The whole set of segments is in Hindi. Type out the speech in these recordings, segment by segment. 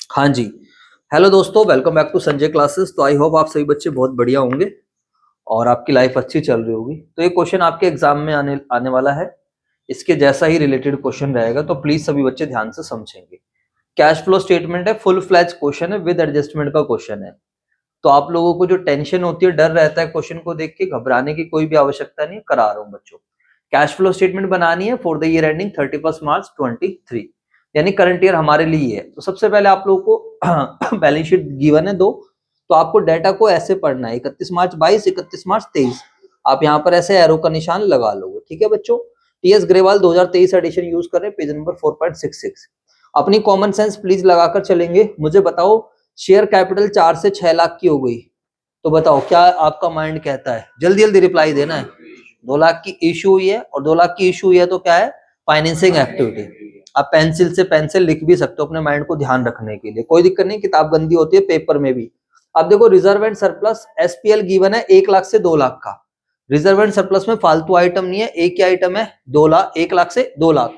हाँ जी। हेलो दोस्तों, welcome back to Sanjay classes. तो आई होप आप सभी बच्चे बहुत बढ़िया होंगे और आपकी लाइफ अच्छी चल रही होगी। तो ये क्वेश्चन आपके एग्जाम में आने आने वाला है, इसके जैसा ही रिलेटेड क्वेश्चन रहेगा, तो प्लीज सभी बच्चे ध्यान से समझेंगे। कैश फ्लो स्टेटमेंट है, फुल फ्लैज क्वेश्चन है, विद एडजस्टमेंट का क्वेश्चन है। तो आप लोगों को जो टेंशन होती है, डर रहता है क्वेश्चन को देख के, घबराने की कोई भी आवश्यकता नहीं, करा रहा हूँ बच्चों। कैश फ्लो स्टेटमेंट बनानी है फॉर द ईयर एंडिंग 31 मार्च 23, यानी करंट ईयर हमारे लिए है। तो सबसे पहले आप लोगों को बैलेंस शीट गिवन है दो, तो आपको डाटा को ऐसे पढ़ना है 31 मार्च 22, 31 मार्च 23। आप यहाँ पर ऐसे एरो का निशान लगा लोगे, ठीक है बच्चों। टीएस ग्रेवाल 2023 एडिशन यूज कर रहे हैं, पेज नंबर 4.66। अपनी कॉमन सेंस प्लीज लगाकर चलेंगे। मुझे बताओ, शेयर कैपिटल 4 से 6 लाख की हो गई, तो बताओ क्या आपका माइंड कहता है? जल्दी जल्दी रिप्लाई देना है। 2 लाख की इशू हुई है, और 2 लाख की इशू हुई है तो क्या है? Financing activity. आप पेंसिल से पेंसिल लिख भी सकते हो अपने माइंड को ध्यान रखने के लिए, कोई दिक्कत नहीं। किताब गंदी होती है, पेपर में भी। अब देखो, reserve and surplus SPL given है 1 लाख से 2 लाख का। रिजर्व एंड सरप्लस में फालतू आइटम नहीं है, एक ही आइटम है 2 लाख, 1 लाख से 2 लाख।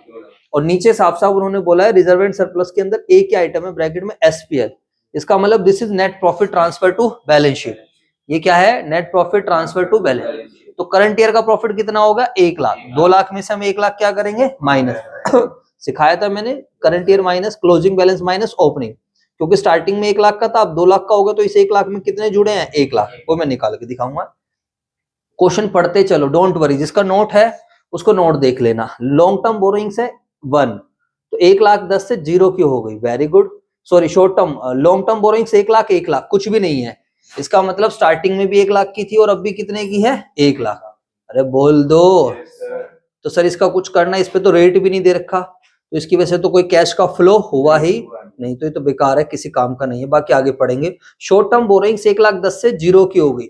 और नीचे साफ साफ उन्होंने बोला है रिजर्व एंड सरप्लस के अंदर एक ही आइटम है, ब्रैकेट में एसपीएल। इसका मतलब this is net profit transfer to balance sheet. ये क्या है? Net profit transfer to balance. तो करंट ईयर का प्रॉफिट कितना होगा? 1 लाख। 2 लाख में से हम 1 लाख क्या करेंगे? माइनस। सिखाया था मैंने, current year minus closing balance minus opening. क्योंकि स्टार्टिंग में 1 लाख का था, अब 2 लाख का होगा, तो इस 1 लाख में कितने जुड़े हैं? 1 लाख। वो मैं निकाल के दिखाऊंगा। क्वेश्चन पढ़ते चलो, डोंट वरी। जिसका नोट है उसको नोट देख लेना। लॉन्ग टर्म बोरोइंग्स है 1, तो 1 लाख 10 से 0 की हो गई, very good. Sorry, short term long term borrowings 1 lakh, 1 lakh कुछ भी नहीं है। इसका मतलब स्टार्टिंग में भी 1 लाख की थी और अब भी कितने की है? 1 लाख। अरे बोल दो। तो सर इसका कुछ करना है, इस पे तो रेट भी नहीं दे रखा, तो इसकी वजह से तो कोई कैश का फ्लो हुआ ही नहीं, तो ये तो बेकार है, किसी काम का नहीं है। बाकी आगे पढ़ेंगे। शॉर्ट टर्म बोरोइंग्स 1 लाख 10 से 0 की हो गई।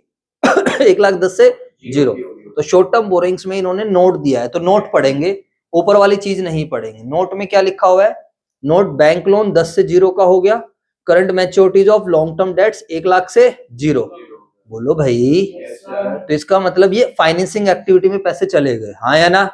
1 लाख 10 से 0। तो शॉर्ट टर्म बोरोइंग्स में इन्होंने नोट दिया है, तो नोट पढ़ेंगे, ऊपर वाली चीज नहीं पढ़ेंगे। नोट में क्या लिखा हुआ है? नोट बैंक लोन 10 से 0 का हो गया। Current मैच्योरिटीज of long term debts 1 lakh से 0। बोलो भाई। तो इसका मतलब ये फाइनेंसिंग एक्टिविटी में पैसे चले गए, हाँ या ना?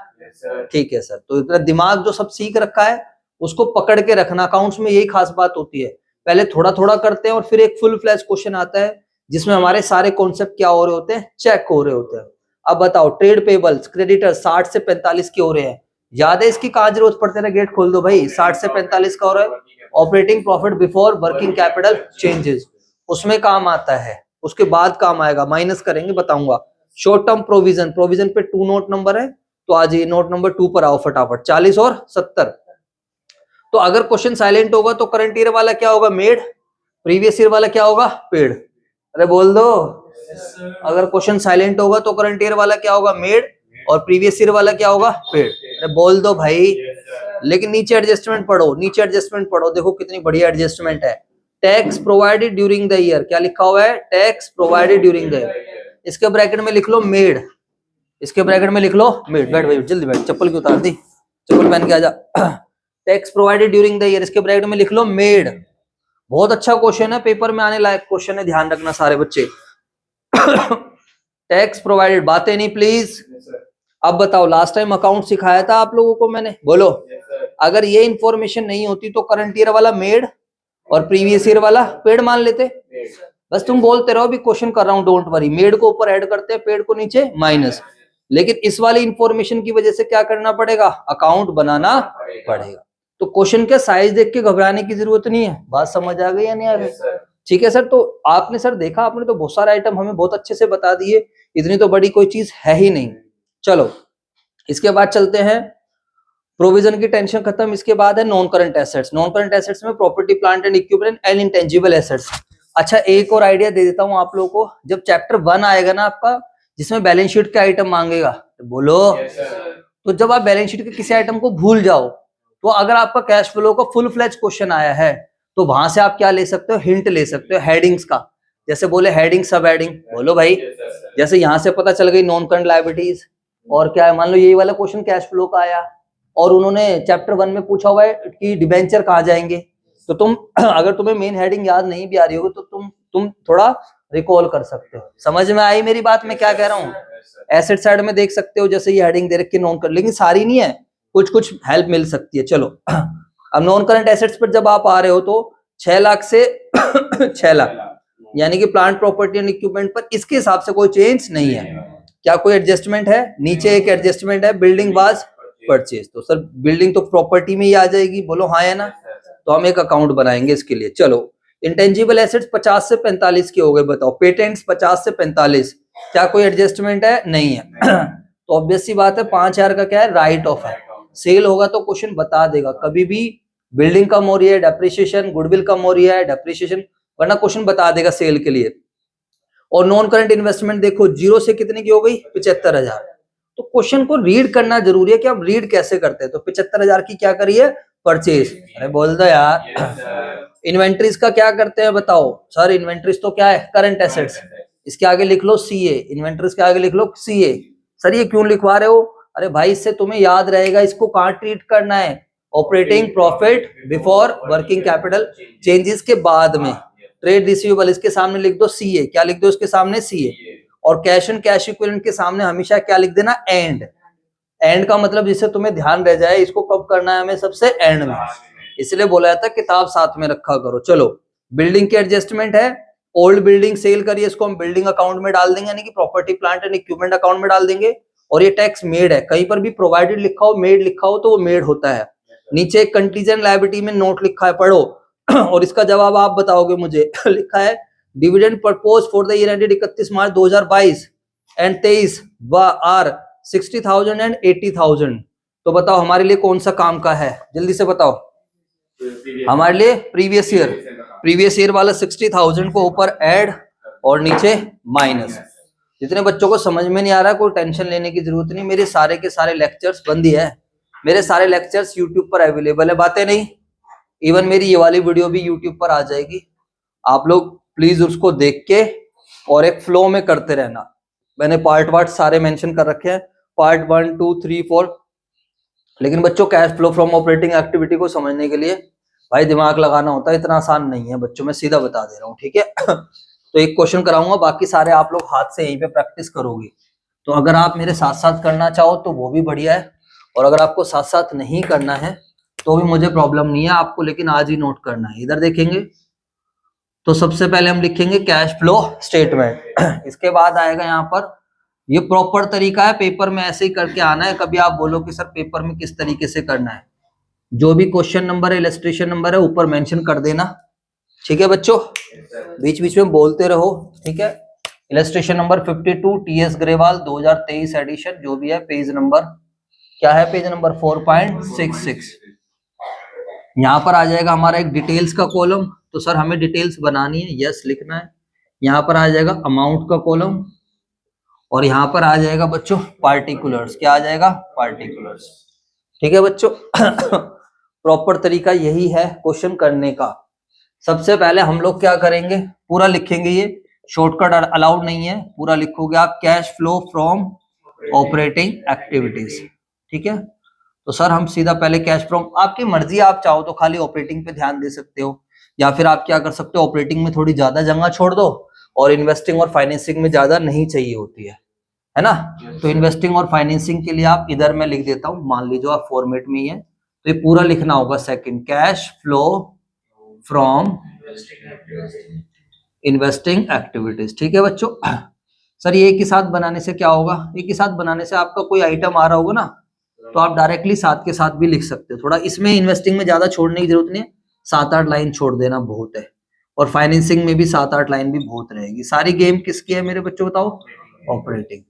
ठीक है सर। तो इतना दिमाग जो सब सीख रखा है उसको पकड़ के रखना। अकाउंट्स में यही खास बात होती है, पहले थोड़ा थोड़ा करते हैं और फिर एक फुल फ्लैश क्वेश्चन आता है जिसमें हमारे सारे कॉन्सेप्ट क्या हो रहे होते हैं? चेक हो रहे होते हैं। अब बताओ, ट्रेड पेबल्स क्रेडिटर 60 से 45 के हो रहे हैं। याद है इसकी कहाँ जरूरत पड़ती है? गेट खोल दो भाई। 60 से 45 का हो रहा है operating profit before working capital changes, उसमें काम आता है। उसके बाद काम आएगा, माइनस करेंगे, बताऊंगा। शॉर्ट टर्म प्रोविजन, प्रोविजन पे 2 नोट नंबर है, तो आज ये नोट नंबर 2 पर आओ फटाफट। 40 और 70। तो अगर क्वेश्चन साइलेंट होगा तो करंट ईयर वाला क्या होगा? मेड। प्रीवियस ईयर वाला क्या होगा? पेड। अरे बोल दो। अगर क्वेश्चन साइलेंट होगा तो करंट ईयर वाला क्या होगा? मेड। और प्रीवियस ईयर वाला क्या होगा? पेड। अरे बोल दो भाई। लेकिन नीचे एडजस्टमेंट पढ़ो, नीचे एडजस्टमेंट पढ़ो, देखो कितनी बढ़िया एडजस्टमेंट है। Tax provided during the year, क्या लिखा हुआ है? Tax provided during the year. इसके ब्रैकेट में लिख लो मेड। इसके ब्रैकेट में लिख लो मेड। बैठ भाई, जल्दी बैठ, चप्पल क्यों उतार दी? चप्पल पहन के आजा। Tax provided during the year, इसके ब्रैकेट में लिख लो मेड। बहुत अच्छा क्वेश्चन है, पेपर में आने लायक क्वेश्चन है, ध्यान रखना सारे बच्चे। टैक्स प्रोवाइडेड, बातें नहीं प्लीज। अब बताओ, लास्ट टाइम अकाउंट सिखाया था आप लोगों को मैंने, बोलो। अगर ये इंफॉर्मेशन नहीं होती तो करंट ईयर वाला मेड और प्रीवियस ईयर वाला पेड मान लेते। बस तुम बोलते रहो, अभी क्वेश्चन कर रहा हूं, डोंट वरी। मेड को ऊपर ऐड करते हैं, पेड को नीचे माइनस। लेकिन इस वाली इंफॉर्मेशन की वजह से क्या करना पड़ेगा? अकाउंट बनाना पड़ेगा। तो क्वेश्चन का साइज देख के घबराने की जरूरत नहीं है। बात समझ आ गई या नहीं आ गई? ठीक है सर। तो आपने सर देखा, आपने तो बहुत सारे आइटम हमें बहुत अच्छे से बता दिए, इतनी तो बड़ी कोई चीज है ही नहीं। चलो इसके बाद चलते हैं। प्रोविजन की टेंशन खत्म। इसके बाद है non current assets. Non current assets में property plant and equipment and intangible assets. अच्छा, एक और आइडिया दे देता हूं आप लोगों को। जब चैप्टर 1 आएगा ना आपका, जिसमें बैलेंस शीट के आइटम मांगेगा, तो बोलो। तो जब आप बैलेंस शीट के किसी आइटम को भूल जाओ, तो अगर आपका कैश फ्लो का फुल फ्लैज क्वेश्चन आया है, तो वहां से आप क्या ले सकते हो? हिंट ले सकते हो हेडिंग्स का। जैसे बोले हेडिंग, सब हेडिंग, बोलो भाई। जैसे यहां से पता चल गई नॉन करंट लायबिलिटीज, और क्या है, मान लो यही वाला क्वेश्चन कैश फ्लो का आया, और उन्होंने चैप्टर 1 में पूछा हुआ है कि डिबेंचर कहाँ जाएंगे, तो तुम अगर तुम्हें मेन हेडिंग याद नहीं भी आ रही होगी, तो तुम थोड़ा रिकॉल कर सकते हो। समझ में आई मेरी बात, मैं क्या कह रहा हूँ? एसेट साइड में देख सकते हो, जैसे ये हेडिंग दे रखी नॉन कर, लेकिन सारी नहीं है, कुछ कुछ हेल्प मिल सकती है। चलो अब नॉन करंट एसेट्स पर जब आप आ रहे हो, तो 6 लाख से 6 लाख, यानी कि प्लांट प्रॉपर्टी एंड इक्विपमेंट पर इसके हिसाब से कोई चेंज नहीं है। क्या कोई एडजस्टमेंट है? नीचे एक एडजस्टमेंट है, बिल्डिंग वाज परचेज। तो सर बिल्डिंग तो प्रॉपर्टी में ही आ जाएगी, बोलो हाँ है ना। तो हम एक अकाउंट बनाएंगे इसके लिए। चलो, इंटेंजिबल एसेट्स 50 से 45 के हो गए, बताओ। पेटेंट्स 50 से 45, क्या कोई एडजस्टमेंट है? नहीं है। तो ऑब्वियस सी बात है 5000 का क्या है? राइट ऑफ है। सेल होगा तो क्वेश्चन बता देगा, कभी भी बिल्डिंग कम हो रही है डेप्रिसिएशन, गुडविल कम हो रही है डेप्रिसिएशन, वरना क्वेश्चन बता देगा सेल के लिए। और नॉन करंट इन्वेस्टमेंट देखो, 0 से कितने की हो गई? 75,000। तो क्वेश्चन को रीड करना जरूरी है कि हम रीड कैसे करते हैं। तो 75,000 की क्या करिए? परचेज। अरे बोल दो यार। इन्वेंट्रीज का क्या करते हैं बताओ? सर इन्वेंट्रीज तो क्या है? Current assets. इसके आगे लिख लो सीए, इन्वेंट्रीज के आगे लिख लो सीए। सर ये क्यों लिखवा रहे हो? अरे भाई इससे तुम्हें याद रहेगा, इसको कहाँ ट्रीट करना है? Operating profit before working capital changes के बाद में। ट्रेड रिसीवेबल इसके सामने लिख दो सीए, क्या लिख दो इसके सामने? सीए। और कैश एंड कैश इक्विवेलेंट के सामने हमेशा क्या लिख देना? एंड। एंड का मतलब जिससे तुम्हें ध्यान रह जाए, इसको कब करना है हमें? सबसे एंड में। इसलिए बोला जाता है किताब साथ में रखा करो। चलो, बिल्डिंग की एडजस्टमेंट है, ओल्ड बिल्डिंग सेल करिए, इसको हम बिल्डिंग अकाउंट में डाल देंगे, यानी कि property plant and equipment account में डाल देंगे। और ये टैक्स मेड है, कहीं पर भी प्रोवाइडेड लिखा हो, मेड लिखा हो तो वो मेड होता है। नीचे एक कंटीजेंट लायबिलिटी में नोट लिखा है, पढ़ो। और इसका जवाब आप बताओगे मुझे। लिखा है dividend propose for the year ended 31 March 2022 and 23 are 60,000 and 80,000। तो बताओ हमारे लिए कौन सा काम का है? जल्दी से बताओ। हमारे लिए प्रीवियस ईयर वाला 60,000 को ऊपर ऐड और नीचे माइनस। जितने बच्चों को समझ में नहीं आ रहा, कोई टेंशन लेने की जरूरत नहीं। मेरे सारे के सारे लेक्चर्स बंद ही है, मेरे सारे लेक्चर्स यूट्यूब पर अवेलेबल है। बातें नहीं, इवन मेरी ये वाली वीडियो भी यूट्यूब पर आ जाएगी। आप लोग प्लीज उसको देख के और एक फ्लो में करते रहना। मैंने पार्ट सारे मेंशन कर रखे हैं, पार्ट 1 2 3 4। लेकिन बच्चों cash flow from operating activity को समझने के लिए भाई दिमाग लगाना होता है, इतना आसान नहीं है बच्चों, मैं सीधा बता दे रहा हूँ, ठीक है। तो एक क्वेश्चन कराऊंगा, बाकी सारे आप लोग हाथ से यहीं पे प्रैक्टिस करोगे। तो अगर आप मेरे साथ साथ करना चाहो तो वो भी बढ़िया है, और अगर आपको साथ साथ नहीं करना है तो भी मुझे प्रॉब्लम नहीं है आपको, लेकिन आज ही नोट करना है। इधर देखेंगे तो सबसे पहले हम लिखेंगे कैश फ्लो स्टेटमेंट। इसके बाद आएगा यहाँ पर, ये प्रॉपर तरीका है, पेपर में ऐसे ही करके आना है। कभी आप बोलो कि सर पेपर में किस तरीके से करना है, जो भी क्वेश्चन नंबर है, इलस्ट्रेशन नंबर है, ऊपर मेंशन कर देना, ठीक है बच्चों। बीच बीच में बोलते रहो, ठीक है। Illustration number 52 TS Grewal 2023 edition, जो भी है। पेज नंबर क्या है? Page number 4.66। यहाँ पर आ जाएगा हमारा एक डिटेल्स का कॉलम। तो सर हमें डिटेल्स बनानी है, यस लिखना है। यहाँ पर आ जाएगा अमाउंट का कॉलम, और यहाँ पर आ जाएगा बच्चों पार्टिकुलर्स। क्या आ जाएगा? पार्टिकुलर्स, ठीक है बच्चों। प्रॉपर तरीका यही है क्वेश्चन करने का। सबसे पहले हम लोग क्या करेंगे, पूरा लिखेंगे, ये शॉर्टकट अलाउड नहीं है, पूरा लिखोगे आप cash flow from operating activities, ठीक है। तो सर हम सीधा पहले कैश फ्रॉम, आपकी मर्जी, आप चाहो तो खाली ऑपरेटिंग पे ध्यान दे सकते हो, या फिर आप क्या कर सकते हो, ऑपरेटिंग में थोड़ी ज्यादा जगह छोड़ दो और इन्वेस्टिंग और फाइनेंसिंग में ज्यादा नहीं चाहिए होती है ना। तो इन्वेस्टिंग और फाइनेंसिंग के लिए आप इधर मैं लिख देता हूं, मान लीजिए आप फॉर्मेट में ही है, तो ये पूरा लिखना होगा। Second, cash flow from investing activities, ठीक है बच्चों। सर ये एक ही साथ बनाने से क्या होगा? एक ही साथ बनाने से आपका कोई आइटम आ रहा होगा ना, तो आप डायरेक्टली साथ के साथ भी लिख सकते हो। थोड़ा इसमें इन्वेस्टिंग में ज्यादा छोड़ने की जरूरत नहीं है, 7-8 लाइन छोड़ देना बहुत है। और फाइनेंसिंग में भी 7-8 लाइन भी बहुत रहेगी। सारी गेम किसकी है मेरे बच्चों बताओ? ऑपरेटिंग।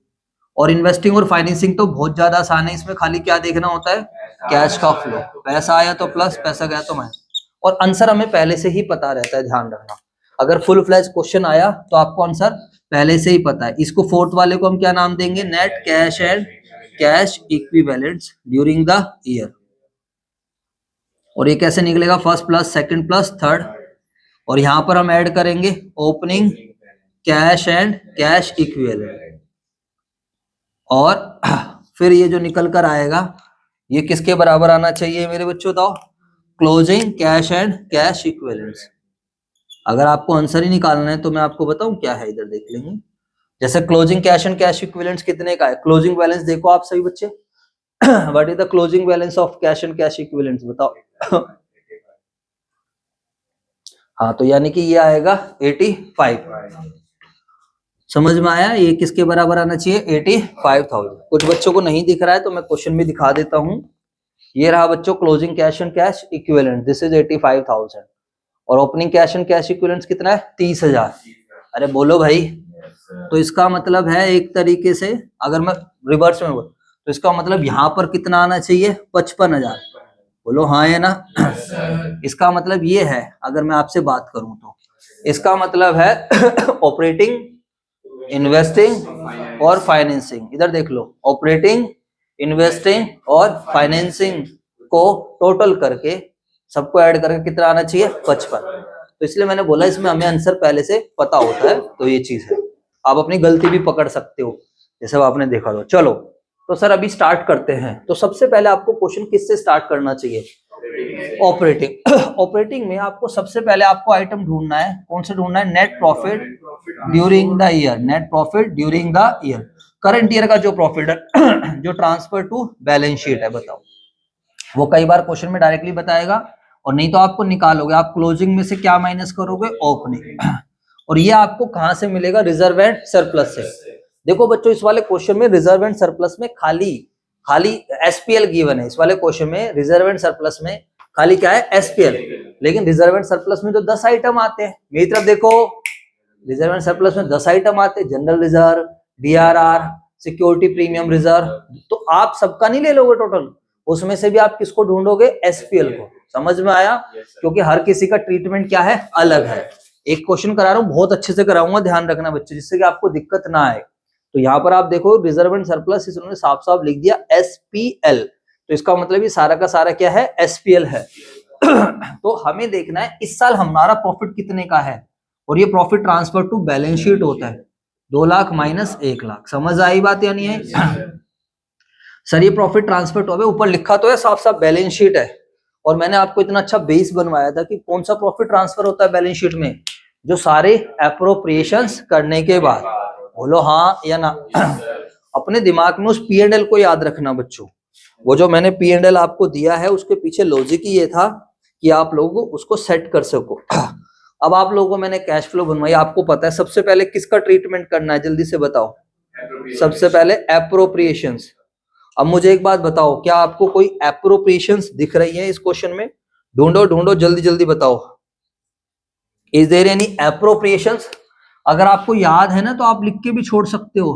और इन्वेस्टिंग और फाइनेंसिंग तो बहुत ज्यादा आसान है, इसमें खाली क्या देखना होता है? कैश का फ्लो। पैसा आया तो प्लस, पैसा गया तो माइनस। और आंसर हमें पहले से ही पता रहता है, ध्यान रखना। अगर फुल फ्लैश क्वेश्चन आया तो आपको आंसर पहले से ही पता है। इसको फोर्थ वाले को हम क्या नाम देंगे? Net cash and cash equivalents during the year. और ये कैसे निकलेगा? First plus second plus third, और यहां पर हम ऐड करेंगे opening cash and cash equivalent. और फिर ये जो निकल कर आएगा ये किसके बराबर आना चाहिए मेरे बच्चों बताओ? Closing cash and cash equivalents. अगर आपको आंसर ही निकालना है तो मैं आपको बताऊं क्या है, इधर देख लेंगे। जैसे closing cash and cash equivalents कितने का है? क्लोजिंग बैलेंस देखो आप सभी बच्चे। What is the closing balance of cash and cash equivalents बताओ। हाँ, तो यानी कि ये आएगा 85। समझ में आया? ये किसके बराबर आना चाहिए? 85,000। कुछ बच्चों को नहीं दिख रहा है तो मैं क्वेश्चन भी दिखा देता हूँ। ये रहा बच्चों closing cash and cash equivalent, this is 85,000। और opening cash and cash equivalent कितना है? 30,000। अरे बोलो भाई। तो इसका मतलब है एक तरीके से अगर मैं रिवर्स में बोल तो इसका मतलब यहाँ पर कितना आना चाहिए? 55,000। बोलो हाँ या ना? इसका मतलब ये है, अगर मैं आपसे बात करूं तो इसका मतलब है ऑपरेटिंग, इन्वेस्टिंग और फाइनेंसिंग। इधर देख लो, ऑपरेटिंग, इन्वेस्टिंग और फाइनेंसिंग को टोटल करके सबको ऐड करके कितना आना चाहिए? 55। तो इसलिए मैंने बोला इसमें हमें आंसर पहले से पता होता है, तो ये चीज है। आप अपनी गलती भी पकड़ सकते हो जैसे आपने देखा। तो चलो, तो सर अभी स्टार्ट करते हैं। तो सबसे पहले आपको क्वेश्चन किससे स्टार्ट करना चाहिए? ऑपरेटिंग। ऑपरेटिंग में आपको सबसे पहले आपको आइटम ढूंढना है। कौन से ढूंढना है? Net profit during the year. Net profit during the year, current year का जो प्रॉफिट है जो ट्रांसफर टू बैलेंस शीट है, बताओ। वो कई बार क्वेश्चन में डायरेक्टली बताएगा, और नहीं तो आपको निकालोगे। आप क्लोजिंग में से क्या माइनस करोगे? ओपनिंग। और ये आपको कहां से मिलेगा? रिजर्व एंड सरप्लस से। देखो बच्चों, इस वाले क्वेश्चन में रिजर्व एंड सरप्लस में खाली खाली एसपीएल गिवन है। इस वाले क्वेश्चन में रिजर्व एंड सरप्लस में खाली क्या है? एसपीएल। लेकिन रिजर्व एंड सरप्लस में तो 10 आइटम आते हैं। मेरी तरफ देखो, रिजर्व एंड सरप्लस में 10 आइटम आते हैं। General reserve, DRR, security premium reserve. तो आप सबका नहीं ले लोगे टोटल, उसमें से भी आप किसको ढूंढोगे? एसपीएल को। समझ में आया? क्योंकि हर किसी का ट्रीटमेंट क्या है? अलग है। एक क्वेश्चन करा रहा हूँ, बहुत अच्छे से कराऊंगा, ध्यान रखना बच्चे, जिससे कि आपको दिक्कत ना आए। तो यहाँ पर आप देखो, रिजर्व एंड सरप्लस इन्होंने साफ साफ लिख दिया एसपीएल। तो इसका मतलब ये सारा का सारा क्या है? एसपीएल है। तो हमें देखना है इस साल हमारा प्रॉफिट कितने का है, और ये profit transfer to balance sheet होता है 2 लाख माइनस 1 लाख। समझ आई बात या नहीं है? सर ये प्रॉफिट ट्रांसफर टू, ऊपर लिखा तो है साफ साफ बैलेंस शीट है। और मैंने आपको इतना अच्छा बेस बनवाया था कि कौन सा प्रॉफिट ट्रांसफर होता है बैलेंस शीट में? जो सारे एप्रोप्रिएशंस करने के बाद। बोलो हाँ या ना? अपने दिमाग में उस पी एंड एल को याद रखना बच्चों। वो जो मैंने पी एंड एल आपको दिया है, उसके पीछे लॉजिक ही ये था कि आप लोगों को उसको सेट कर सको। अब आप लोगों को मैंने कैश फ्लो बनवाई, आपको पता है सबसे पहले किसका ट्रीटमेंट करना है? जल्दी से बताओ। सबसे पहले एप्रोप्रिएशंस। अब मुझे एक बात बताओ, क्या आपको कोई एप्रोप्रिएशंस दिख रही है इस क्वेश्चन में? ढूंढो ढूंढो, जल्दी जल्दी बताओ। Is there any appropriations? अगर आपको याद है ना तो आप लिख के भी छोड़ सकते हो,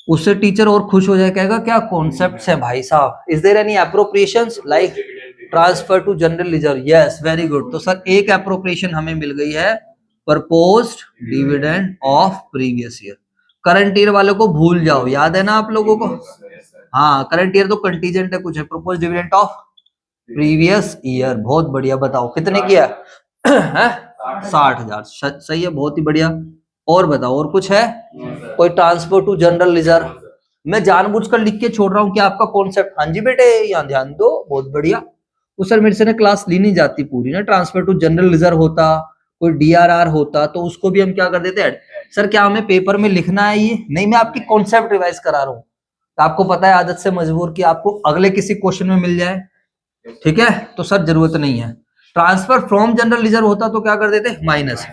उससे टीचर और खुश हो जाए, कहेगा क्या कॉन्सेप्ट्स है भाई साहब। Is there any appropriations like transfer to general reserve? Yes, very good. तो सर एक एप्रोप्रिएशन हमें मिल गई है, proposed dividend of previous year. Current year वालों को भूल जाओ, याद है ना आप लोगों को? हाँ, करंट ईयर तो कंटीजेंट है, कुछ है। Proposed dividend of previous year, बहुत बढ़िया। बताओ कितने किया है? 60,000। सही है, बहुत ही बढ़िया। और बताओ, और कुछ है? कोई ट्रांसफर टू जनरल रिजर्व? मैं जानबूझकर लिख के छोड़ रहा हूँ कि आपका कॉन्सेप्ट। हाँ जी बेटे, यहाँ ध्यान दो, बहुत बढ़िया। तो सर मेरे से ना क्लास ली नहीं जाती पूरी ना। ट्रांसफर टू जनरल रिजर्व होता, कोई डीआरआर होता, तो उसको भी हम क्या कर देते हैं? सर क्या हमें पेपर में लिखना है ये? नहीं, मैं आपकी कॉन्सेप्ट रिवाइज करा रहा हूँ। तो आपको पता है आदत से मजबूर कि आपको अगले किसी क्वेश्चन में मिल जाए, ठीक है? तो सर जरूरत नहीं है। ट्रांसफर फ्रॉम जनरल रिजर्व होता तो क्या कर देते? माइनस।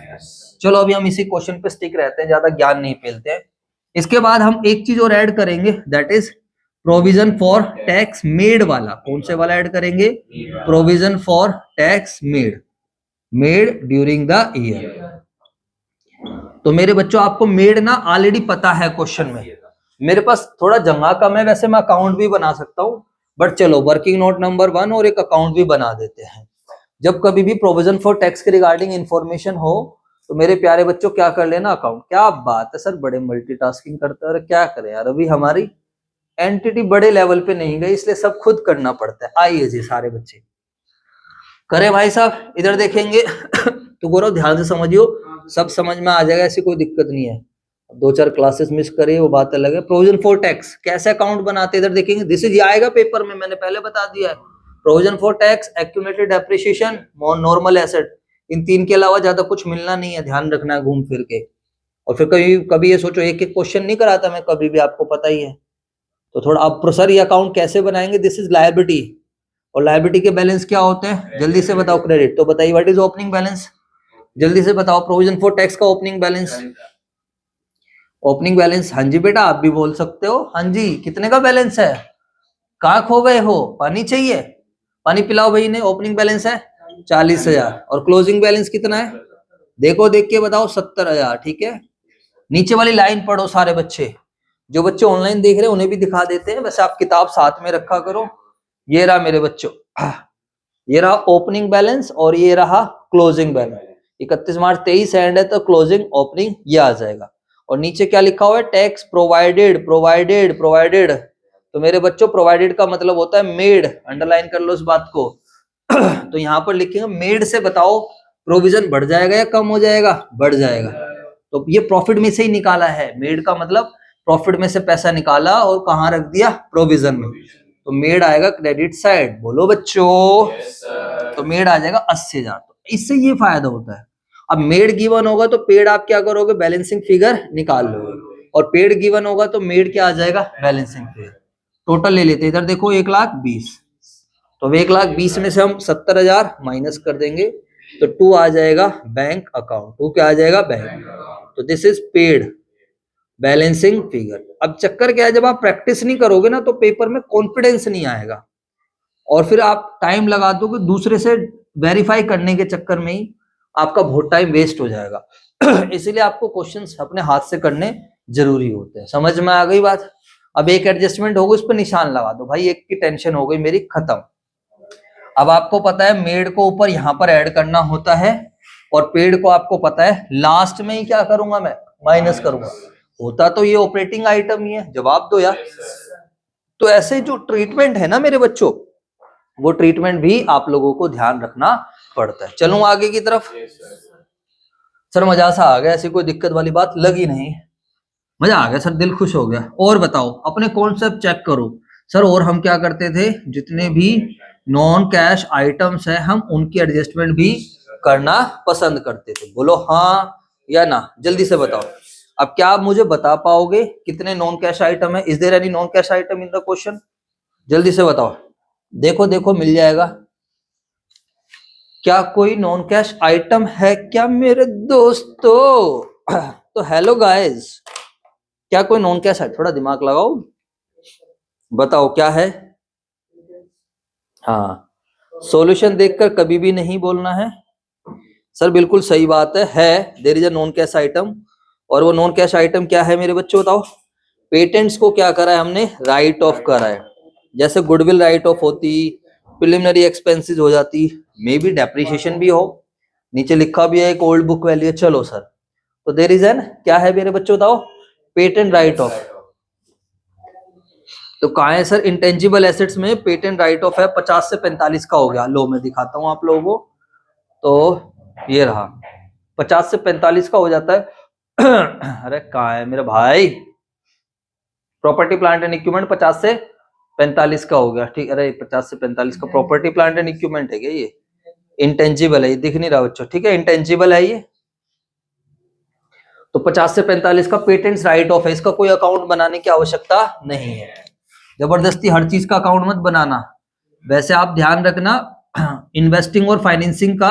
चलो अभी हम इसी क्वेश्चन पे स्टिक रहते हैं, ज्यादा ज्ञान नहीं फैलते हैं। इसके बाद हम एक चीज और ऐड करेंगे, that is provision for tax made वाला। कौन से वाला ऐड करेंगे? Provision for tax made during the year. तो मेरे बच्चों, आपको मेड ना ऑलरेडी पता है क्वेश्चन में। मेरे पास थोड़ा जगह कम है, वैसे मैं अकाउंट भी बना सकता हूँ, बट चलो वर्किंग नोट नंबर 1 और एक अकाउंट भी बना देते हैं। जब कभी भी प्रोविजन फॉर टैक्स के रिगार्डिंग इंफॉर्मेशन हो तो मेरे प्यारे बच्चों क्या कर लेना? अकाउंट। क्या बात है सर, बड़े मल्टीटास्किंग करते हैं। क्या करें यार, अभी हमारी एंटिटी बड़े लेवल पे नहीं गई, इसलिए सब खुद करना पड़ता है। आइए जी सारे बच्चे करें भाई साहब। इधर देखेंगे तो गौरव ध्यान से समझियो, सब समझ में आ जाएगा, ऐसी कोई दिक्कत नहीं है। 2-4 क्लासेस मिस करे वो बात अलग है। प्रोविजन फॉर टैक्स कैसे अकाउंट बनाते हैं, इधर देखेंगे। दिस इज आएगा पेपर में, मैंने पहले बता दिया है। Provision for tax, accumulated depreciation, normal asset, इन 3 के अलावा ज्यादा कुछ मिलना नहीं है, ध्यान रखना है घूम फिर के। और फिर कभी कभी ये सोचो एक एक क्वेश्चन नहीं कराता मैं कभी भी, आपको पता ही है। तो थोड़ा अब सर ये अकाउंट कैसे बनाएंगे? This is liability. और लायबिलिटी के बैलेंस क्या होते हैं, जल्दी से बताओ। क्रेडिट तो बताइए, व्हाट इज ओपनिंग बैलेंस, जल्दी से बताओ। प्रोविजन फॉर टैक्स का ओपनिंग बैलेंस, ओपनिंग बैलेंस। हाँ जी बेटा, आप भी बोल सकते हो। हाँ जी, कितने का बैलेंस है, कहाँ खो गए हो, पानी चाहिए, पानी पिलाओ भाई ने। ओपनिंग बैलेंस है 40,000 और क्लोजिंग बैलेंस कितना है, देखो देख के बताओ, 70,000। ठीक है, नीचे वाली लाइन पढ़ो सारे बच्चे, जो बच्चे ऑनलाइन देख रहे हैं उन्हें भी दिखा देते हैं, वैसे आप किताब साथ में रखा करो। ये रहा मेरे बच्चों, ये रहा ओपनिंग बैलेंस और ये रहा क्लोजिंग बैलेंस। 31 मार्च 23 एंड है तो क्लोजिंग ओपनिंग ये आ जाएगा। और नीचे क्या लिखा हुआ है, टैक्स प्रोवाइडेड प्रोवाइडेड प्रोवाइडेड। तो मेरे बच्चों प्रोवाइडेड का मतलब होता है मेड, अंडरलाइन कर लो इस बात को। तो यहाँ पर लिखेंगे मेड से बताओ प्रोविजन बढ़ जाएगा या कम हो जाएगा, बढ़ जाएगा। तो ये प्रॉफिट में से ही निकाला है, मेड का मतलब प्रॉफिट में से पैसा निकाला और कहाँ रख दिया, प्रोविजन में। तो मेड आएगा क्रेडिट साइड, बोलो बच्चों। तो मेड आ जाएगा 80,000। तो इससे ये फायदा होता है। अब मेड गिवन होगा तो पेड आप क्या करोगे, बैलेंसिंग फिगर निकाल लोगे, और पेड गिवन होगा तो मेड क्या आ जाएगा, बैलेंसिंग फिगर। टोटल ले लेते हैं, इधर देखो 1,20,000। तो 1,20,000 में से हम 70,000 माइनस कर देंगे तो 2 आ जाएगा बैंक अकाउंट। 2 क्या आ जाएगा, बैंक। तो this is paid balancing figure. अब चक्कर क्या है, जब आप प्रैक्टिस नहीं करोगे ना तो पेपर में कॉन्फिडेंस नहीं आएगा, और फिर आप टाइम लगा दोगे दूसरे से वेरीफाई करने के चक्कर में ही आपका बहुत टाइम वेस्ट हो जाएगा। इसीलिए आपको क्वेश्चंस अपने हाथ से करने जरूरी होते हैं। समझ में आ गई बात। अब एक एडजस्टमेंट होगा, उस पर निशान लगा दो भाई, एक की टेंशन हो गई मेरी खत्म। अब आपको पता है मेड को ऊपर यहां पर ऐड करना होता है, और पेड को आपको पता है लास्ट में ही क्या करूंगा मैं, माइनस करूंगा। होता तो ये ऑपरेटिंग आइटम ही है, जवाब दो यार। तो ऐसे जो ट्रीटमेंट है ना मेरे बच्चों, वो ट्रीटमेंट भी आप लोगों को ध्यान रखना पड़ता है। चलूं आगे की तरफ। सर मजा सा आ गया, ऐसी कोई दिक्कत वाली बात लगी नहीं, मजा आ गया सर, दिल खुश हो गया। और बताओ अपने कॉन्सेप्ट चेक करो सर। और हम क्या करते थे, जितने भी नॉन कैश आइटम्स है हम उनकी एडजस्टमेंट भी करना पसंद करते थे। बोलो हाँ या ना, जल्दी से बताओ। अब क्या आप मुझे बता पाओगे कितने नॉन कैश आइटम है, is there any non cash item in the question, जल्दी से बताओ। देखो देखो मिल जाएगा, क्या कोई नॉन कैश आइटम है क्या मेरे दोस्तों? तो हेलो गाइस, क्या कोई नॉन कैश है, थोड़ा दिमाग लगाओ, बताओ क्या है। हाँ, सॉल्यूशन देखकर कभी भी नहीं बोलना है सर, बिल्कुल सही बात है there is a non cash item. और वो नॉन कैश आइटम क्या है मेरे बच्चों, बताओ। पेटेंट्स को क्या करा है हमने, राइट ऑफ करा है। जैसे गुडविल राइट ऑफ होती, प्रिलिमिनरी एक्सपेंसेस हो जाती, मे बी डेप्रिसिएशन भी हो, नीचे लिखा भी है एक ओल्ड बुक वैल्यू है। चलो सर, तो देयर इज एन क्या है मेरे बच्चों, बताओ, पेटेंट राइट ऑफ। तो कहा है सर, इंटेंजिबल एसेट्स में पेटेंट राइट ऑफ है 50 से 45 का हो गया। लो मैं दिखाता हूं आप लोगों को, तो ये रहा 50 से 45 का हो जाता है। अरे कहा है मेरे भाई, प्रॉपर्टी प्लांट एंड इक्विपमेंट 50 से 45 का हो गया। ठीक, अरे 50 से 45 का प्रॉपर्टी प्लांट एंड इक्विपमेंट है क्या, ये इंटेंजिबल है, ये दिख नहीं रहा बच्चों, ठीक है, इंटेंजिबल है ये। तो 50 से 45 का पेटेंट्स राइट ऑफ है, इसका कोई अकाउंट बनाने की आवश्यकता नहीं है। जबरदस्ती हर चीज का अकाउंट मत बनाना। वैसे आप ध्यान रखना, इन्वेस्टिंग और फाइनेंसिंग का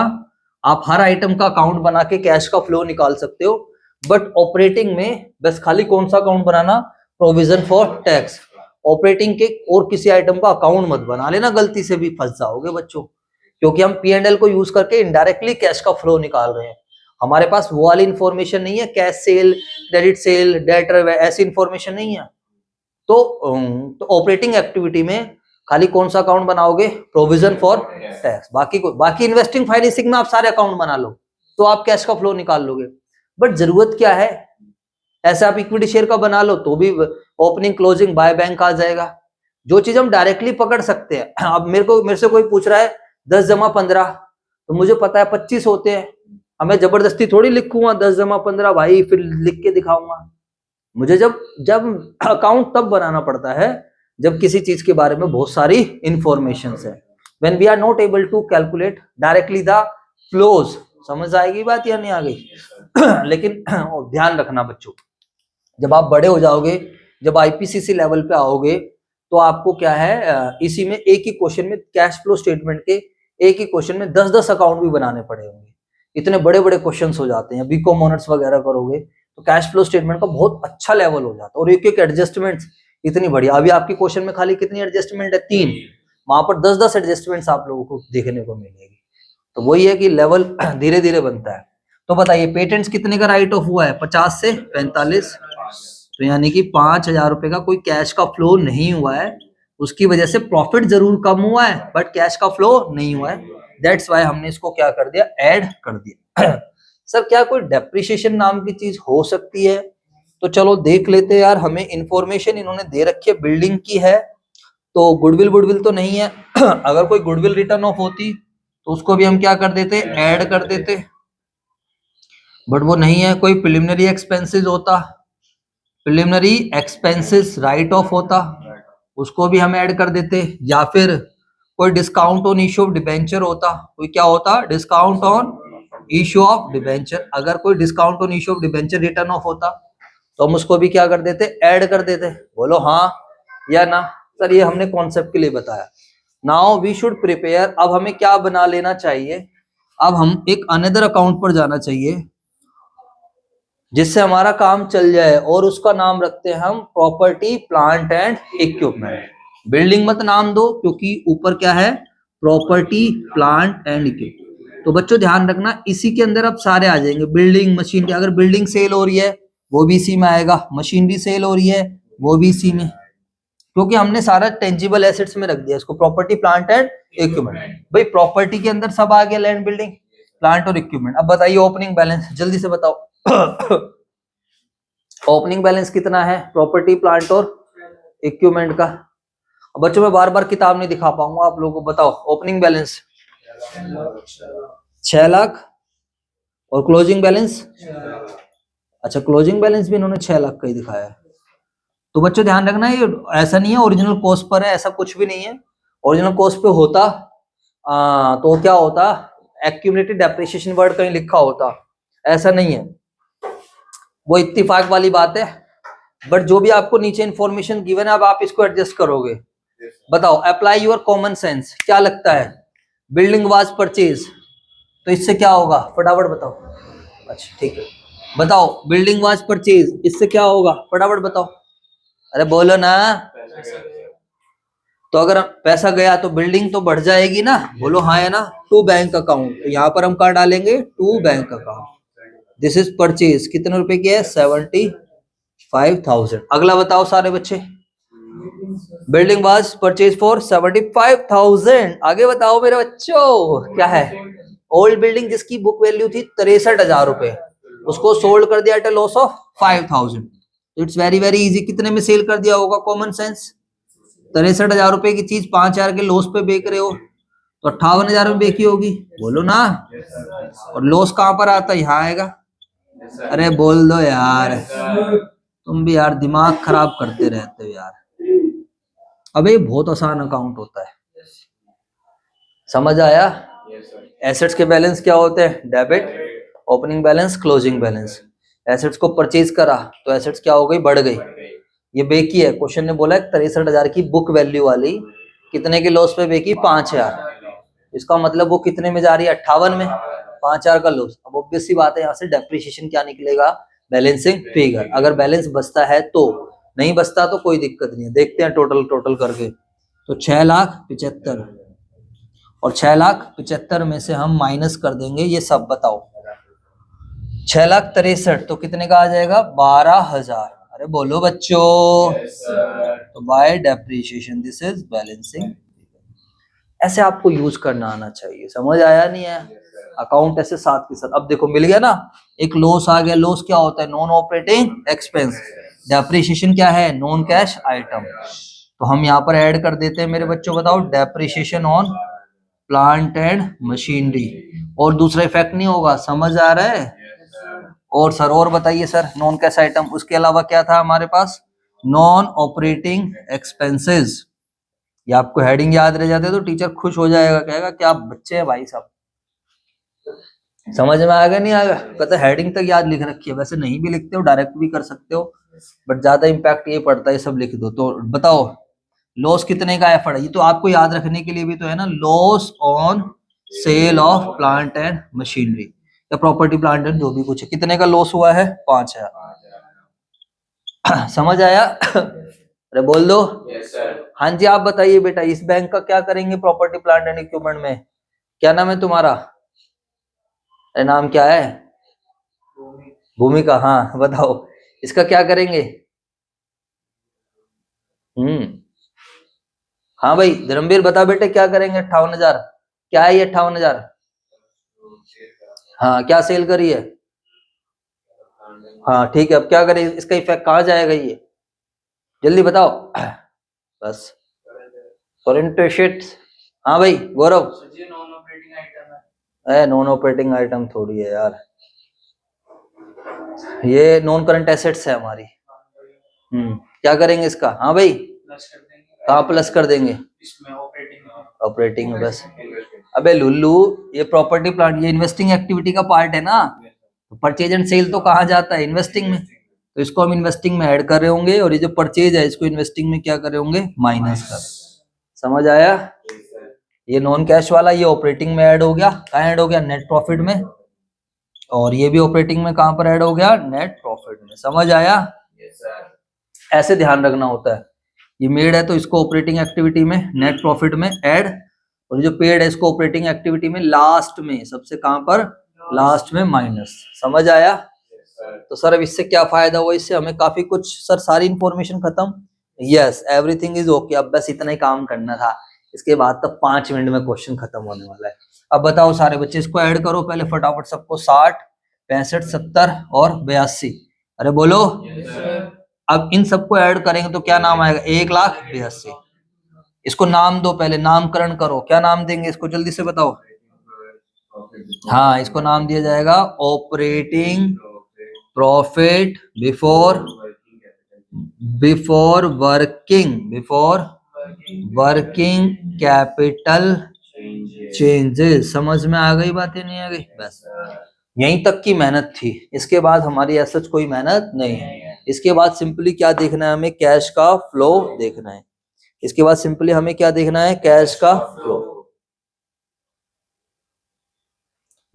आप हर आइटम का अकाउंट बना के कैश का फ्लो निकाल सकते हो, बट ऑपरेटिंग में बस खाली कौन सा account banana, provision for tax. Operating के और किसी आइटम का अकाउंट मत बना लेना, गलती से भी फंस जाओगे बच्चों, क्योंकि हम P&L को यूज करके इनडायरेक्टली कैश का फ्लो निकाल रहे हैं। हमारे पास वो वाली इंफॉर्मेशन नहीं है, cash cell, credit sale, debtor, ऐसी इंफॉर्मेशन नहीं है। तो ऑपरेटिंग एक्टिविटी में खाली कौन सा अकाउंट बनाओगे, प्रोविजन फॉर टैक्स। बाकी इन्वेस्टिंग फाइनेंसिंग में आप सारे अकाउंट बना लो तो आप कैश का फ्लो निकाल लोगे। बट जरूरत क्या है, ऐसे आप इक्विटी शेयर का बना लो तो भी ओपनिंग क्लोजिंग बाय बैंक आ जाएगा। जो चीज हम डायरेक्टली पकड़ सकते हैं, अब मेरे से कोई पूछ रहा है 10 जमा 15, तो मुझे पता है 25 होते हैं, अब मैं जबरदस्ती थोड़ी लिखूंगा 10 जमा 15 भाई, फिर लिख के दिखाऊंगा। मुझे जब अकाउंट तब बनाना पड़ता है जब किसी चीज के बारे में बहुत सारी इंफॉर्मेशन है, when we are not able to calculate directly the flows. समझ आएगी बात या नहीं आ गई? लेकिन ध्यान रखना बच्चों, जब आप बड़े हो जाओगे, जब आईपीसीसी लेवल पे आओगे, तो आपको क्या है इसी में एक ही क्वेश्चन में कैश फ्लो स्टेटमेंट के एक ही क्वेश्चन में 10-10 अकाउंट भी बनाने पड़े होंगे, इतने बड़े बड़े क्वेश्चंस हो जाते हैं। बीकॉम ऑनर्स वगैरह करोगे तो कैश फ्लो स्टेटमेंट का बहुत अच्छा लेवल हो जाता है, और एक एक एडजस्टमेंट इतनी बढ़िया। अभी आपके क्वेश्चन में खाली कितनी एडजस्टमेंट है, 3, वहां पर 10-10 एडजस्टमेंट्स आप लोगों को देखने को मिलेगी। तो वही है कि लेवल धीरे धीरे बनता है। तो बताइए पेटेंट्स कितने का राइट ऑफ हुआ है, 50 से 45, तो यानी कि 5,000 रुपए का कोई कैश का फ्लो नहीं हुआ है। उसकी वजह से प्रॉफिट जरूर कम हुआ है बट कैश का फ्लो नहीं हुआ है। दैट्स वाई हमने इसको क्या कर दिया, ऐड कर दिया। सर क्या कोई डेप्रिसिएशन नाम की चीज हो सकती है? तो चलो देख लेते हैं यार, हमें इंफॉर्मेशन इन्होंने दे रखी है बिल्डिंग की है, तो गुडविल वुडविल तो नहीं है। अगर कोई गुडविल रिटर्न ऑफ होती तो उसको भी हम क्या कर देते, ऐड कर देते, बट वो नहीं है। कोई प्रिलिमिनरी एक्सपेंसेस होता, प्रिलिमिनरी एक्सपेंसेस राइट ऑफ होता, उसको भी हम ऐड कर देते। या फिर कोई discount on issue of debenture होता, कोई क्या होता, discount on issue of debenture. अगर कोई discount on issue of debenture return of होता तो हम उसको भी क्या कर देते, ऐड कर देते। बोलो हाँ या ना। सर ये हमने कॉन्सेप्ट के लिए बताया। नाउ वी शुड प्रिपेयर, अब हमें क्या बना लेना चाहिए, अब हम एक अनदर अकाउंट पर जाना चाहिए जिससे हमारा काम चल जाए, और उसका नाम रखते हैं हम property plant and equipment. Building मत नाम दो क्योंकि ऊपर क्या है, प्रॉपर्टी प्लांट एंड इक्विपमेंट। तो बच्चों ध्यान रखना इसी के अंदर अब सारे आ जाएंगे, बिल्डिंग मशीनरी, अगर बिल्डिंग सेल हो रही है वो भी इसी में आएगा, मशीनरी सेल हो रही है वो भी इसी में, क्योंकि हमने सारा टेंजिबल एसेट्स में रख दिया इसको, प्रॉपर्टी प्लांट एंड इक्विपमेंट। भाई प्रॉपर्टी के अंदर सब आ गया, लैंड बिल्डिंग प्लांट और इक्विपमेंट। अब बताइए ओपनिंग बैलेंस जल्दी से बताओ। ओपनिंग बैलेंस कितना है प्रॉपर्टी प्लांट और इक्विपमेंट का? बच्चों मैं बार बार किताब नहीं दिखा पाऊंगा आप लोगों को, बताओ ओपनिंग बैलेंस 6 लाख और क्लोजिंग बैलेंस, अच्छा क्लोजिंग बैलेंस भी इन्होंने 6 लाख का ही दिखाया है। तो बच्चों ध्यान रखना ये ऐसा नहीं है ओरिजिनल कॉस्ट पर है, ऐसा कुछ भी नहीं है। ओरिजिनल कॉस्ट पे होता तो क्या होता, एक्यूमुलेटेड डेप्रिसिएशन वर्ड कहीं लिखा होता, ऐसा नहीं है, वो इत्तेफाक वाली बात है। बट जो भी आपको नीचे इंफॉर्मेशन गिवन है अब आप इसको एडजस्ट करोगे। बताओ अप्लाई योर कॉमन सेंस, क्या लगता है बिल्डिंग वाज परचेज, तो इससे क्या होगा फटाफट बताओ। अच्छा ठीक है, बताओ बिल्डिंग वाज परचेज, इससे क्या होगा फटाफट बताओ, अरे बोलो ना। तो अगर पैसा गया तो बिल्डिंग तो बढ़ जाएगी ना, बोलो हाँ है ना। टू बैंक अकाउंट, तो यहाँ पर हम क्या डालेंगे, to bank account, this is purchase, कितने रुपए की है 75,000। अगला बताओ सारे बच्चे, बिल्डिंग वाज परचेज फॉर 75,000। आगे बताओ मेरे बच्चों क्या है, ओल्ड बिल्डिंग जिसकी बुक वैल्यू थी 63,000 रुपए, उसको सोल्ड कर दिया at a loss of 5,000। It's very very easy, कितने में सेल कर दिया होगा, कॉमन सेंस। 63,000 रुपए की चीज 5,000 के लॉस पे बेच रहे हो तो 58,000 में बेची होगी, बोलो ना। और लॉस कहां पर आता है, यहाँ आएगा। अरे बोल दो यार, तुम भी यार दिमाग खराब करते रहते हो यार। अबे बहुत आसान अकाउंट होता है, समझ आया। एसेट्स के बैलेंस क्या होते हैं, debit, opening balance, closing balance. Assets को परचेज करा तो एसेट्स क्या हो गई, बढ़ गई, ये बेकी है। क्वेश्चन ने बोला है 63,000 की बुक वैल्यू वाली कितने के लॉस पे बेकी, 5,000, इसका मतलब वो कितने में जा रही है, 58 में, 5,000 का लॉस। अब ऑब्वियस सी बात है यहाँ से डेप्रिसिएशन क्या निकलेगा, बैलेंसिंग फिगर। अगर बैलेंस बचता है तो, नहीं बचता तो कोई दिक्कत नहीं है। देखते हैं टोटल करके, तो 6,75,000 और 6,75,000 में से हम माइनस कर देंगे ये सब, बताओ 6,63,000 तो कितने का आ जाएगा, 12,000। अरे बोलो बच्चों, तो bye depreciation this is balancing. ऐसे आपको यूज करना आना चाहिए, समझ आया नहीं है, अकाउंट ऐसे साथ के साथ। अब देखो मिल गया ना, एक लॉस आ गया, लॉस क्या होता है, नॉन ऑपरेटिंग एक्सपेंस। डेप्रिसिएशन क्या है, नॉन कैश आइटम, तो हम यहाँ पर ऐड कर देते हैं मेरे बच्चों, बताओ depreciation on plant and machinery, और दूसरा इफेक्ट नहीं होगा, समझ आ रहा है। और सर और बताइए सर, नॉन कैश आइटम उसके अलावा क्या था हमारे पास, नॉन ऑपरेटिंग एक्सपेंसेस। ये आपको हेडिंग याद रह जाते तो टीचर खुश हो जाएगा, कहेगा क्या बच्चे हैं भाई साहब, समझ में आ गया नहीं आ गया। कहते हेडिंग तक याद लिख रखी है, वैसे नहीं भी लिखते हो डायरेक्ट भी कर सकते हो, बट ज्यादा इम्पैक्ट ये पड़ता है सब लिख दो। तो बताओ लॉस कितने का एफर्ट है, ये तो आपको याद रखने के लिए भी तो है ना, loss on sale of plant and machinery या प्रॉपर्टी प्लांट एंड जो भी कुछ है, कितने का लॉस हुआ है 5,000। समझ आया? अरे बोल दो। yes, हाँ जी, आप बताइए बेटा, इस बैंक का क्या करेंगे प्रॉपर्टी प्लांट एंड इक्विपमेंट में? क्या नाम है तुम्हारा? अरे नाम क्या है? भूमिका। हाँ बताओ, इसका क्या करेंगे? हाँ भाई धर्मवीर बता बेटे, क्या करेंगे 58,000? क्या है ये 58,000? हाँ क्या सेल करी है? हाँ ठीक है, अब क्या करें, इसका इफेक्ट कहाँ जाएगा ये, जल्दी बताओ। बस करंट एसेट्स। हाँ भाई गौरव, नॉन ऑपरेटिंग आइटम थोड़ी है यार, ये नॉन करंट एसेट्स है हमारी। क्या करेंगे इसका? हाँ भाई कहाँ प्लस कर देंगे? ऑपरेटिंग में बस। अबे लुल्लू, ये प्रॉपर्टी प्लांट ये इन्वेस्टिंग एक्टिविटी का पार्ट है ना, परचेज एंड सेल तो कहाँ जाता है? इन्वेस्टिंग में, तो इसको हम इन्वेस्टिंग में ऐड कर रहे होंगे, और ये जो परचेज है इसको इन्वेस्टिंग में क्या कर रहे होंगे? माइनस कर। समझ आया? ये नॉन कैश वाला ये ऑपरेटिंग में ऐड हो गया, कहाँ ऐड हो गया? नेट प्रॉफिट में, और ये भी ऑपरेटिंग में कहाँ पर ऐड हो गया? नेट प्रॉफिट में। समझ आया? ऐसे ध्यान रखना होता है, ये मेड है तो इसको ऑपरेटिंग एक्टिविटी में नेट प्रॉफिट में ऐड, और जो पेड है इसको ऑपरेटिंग एक्टिविटी में लास्ट में, सबसे कहां पर? लास्ट में माइनस। समझ आया? तो सर अब इससे क्या फायदा हुआ? इससे हमें काफी कुछ, सर सारी इंफॉर्मेशन खत्म? यस एवरीथिंग इज ओके, अब बस इतना ही काम करना था, इसके बाद तब 5 मिनट में क्वेश्चन खत्म होने वाला है। अब बताओ सारे बच्चे, इसको ऐड करो पहले फटाफट सबको, 60, 65, 70 और 82। अरे बोलो। अब इन सबको ऐड करेंगे तो क्या नाम आएगा? 1,82,000। इसको नाम दो, पहले नामकरण करो, क्या नाम देंगे इसको जल्दी से बताओ। हाँ इसको नाम दिया जाएगा operating profit before working capital changes. समझ में आ गई बातें? नहीं आ गई? बस यहीं तक की मेहनत थी, इसके बाद हमारी ऐसा कोई मेहनत नहीं है। इसके बाद सिंपली क्या देखना है हमें? कैश का फ्लो देखना है। इसके बाद सिंपली हमें क्या देखना है? कैश का फ्लो।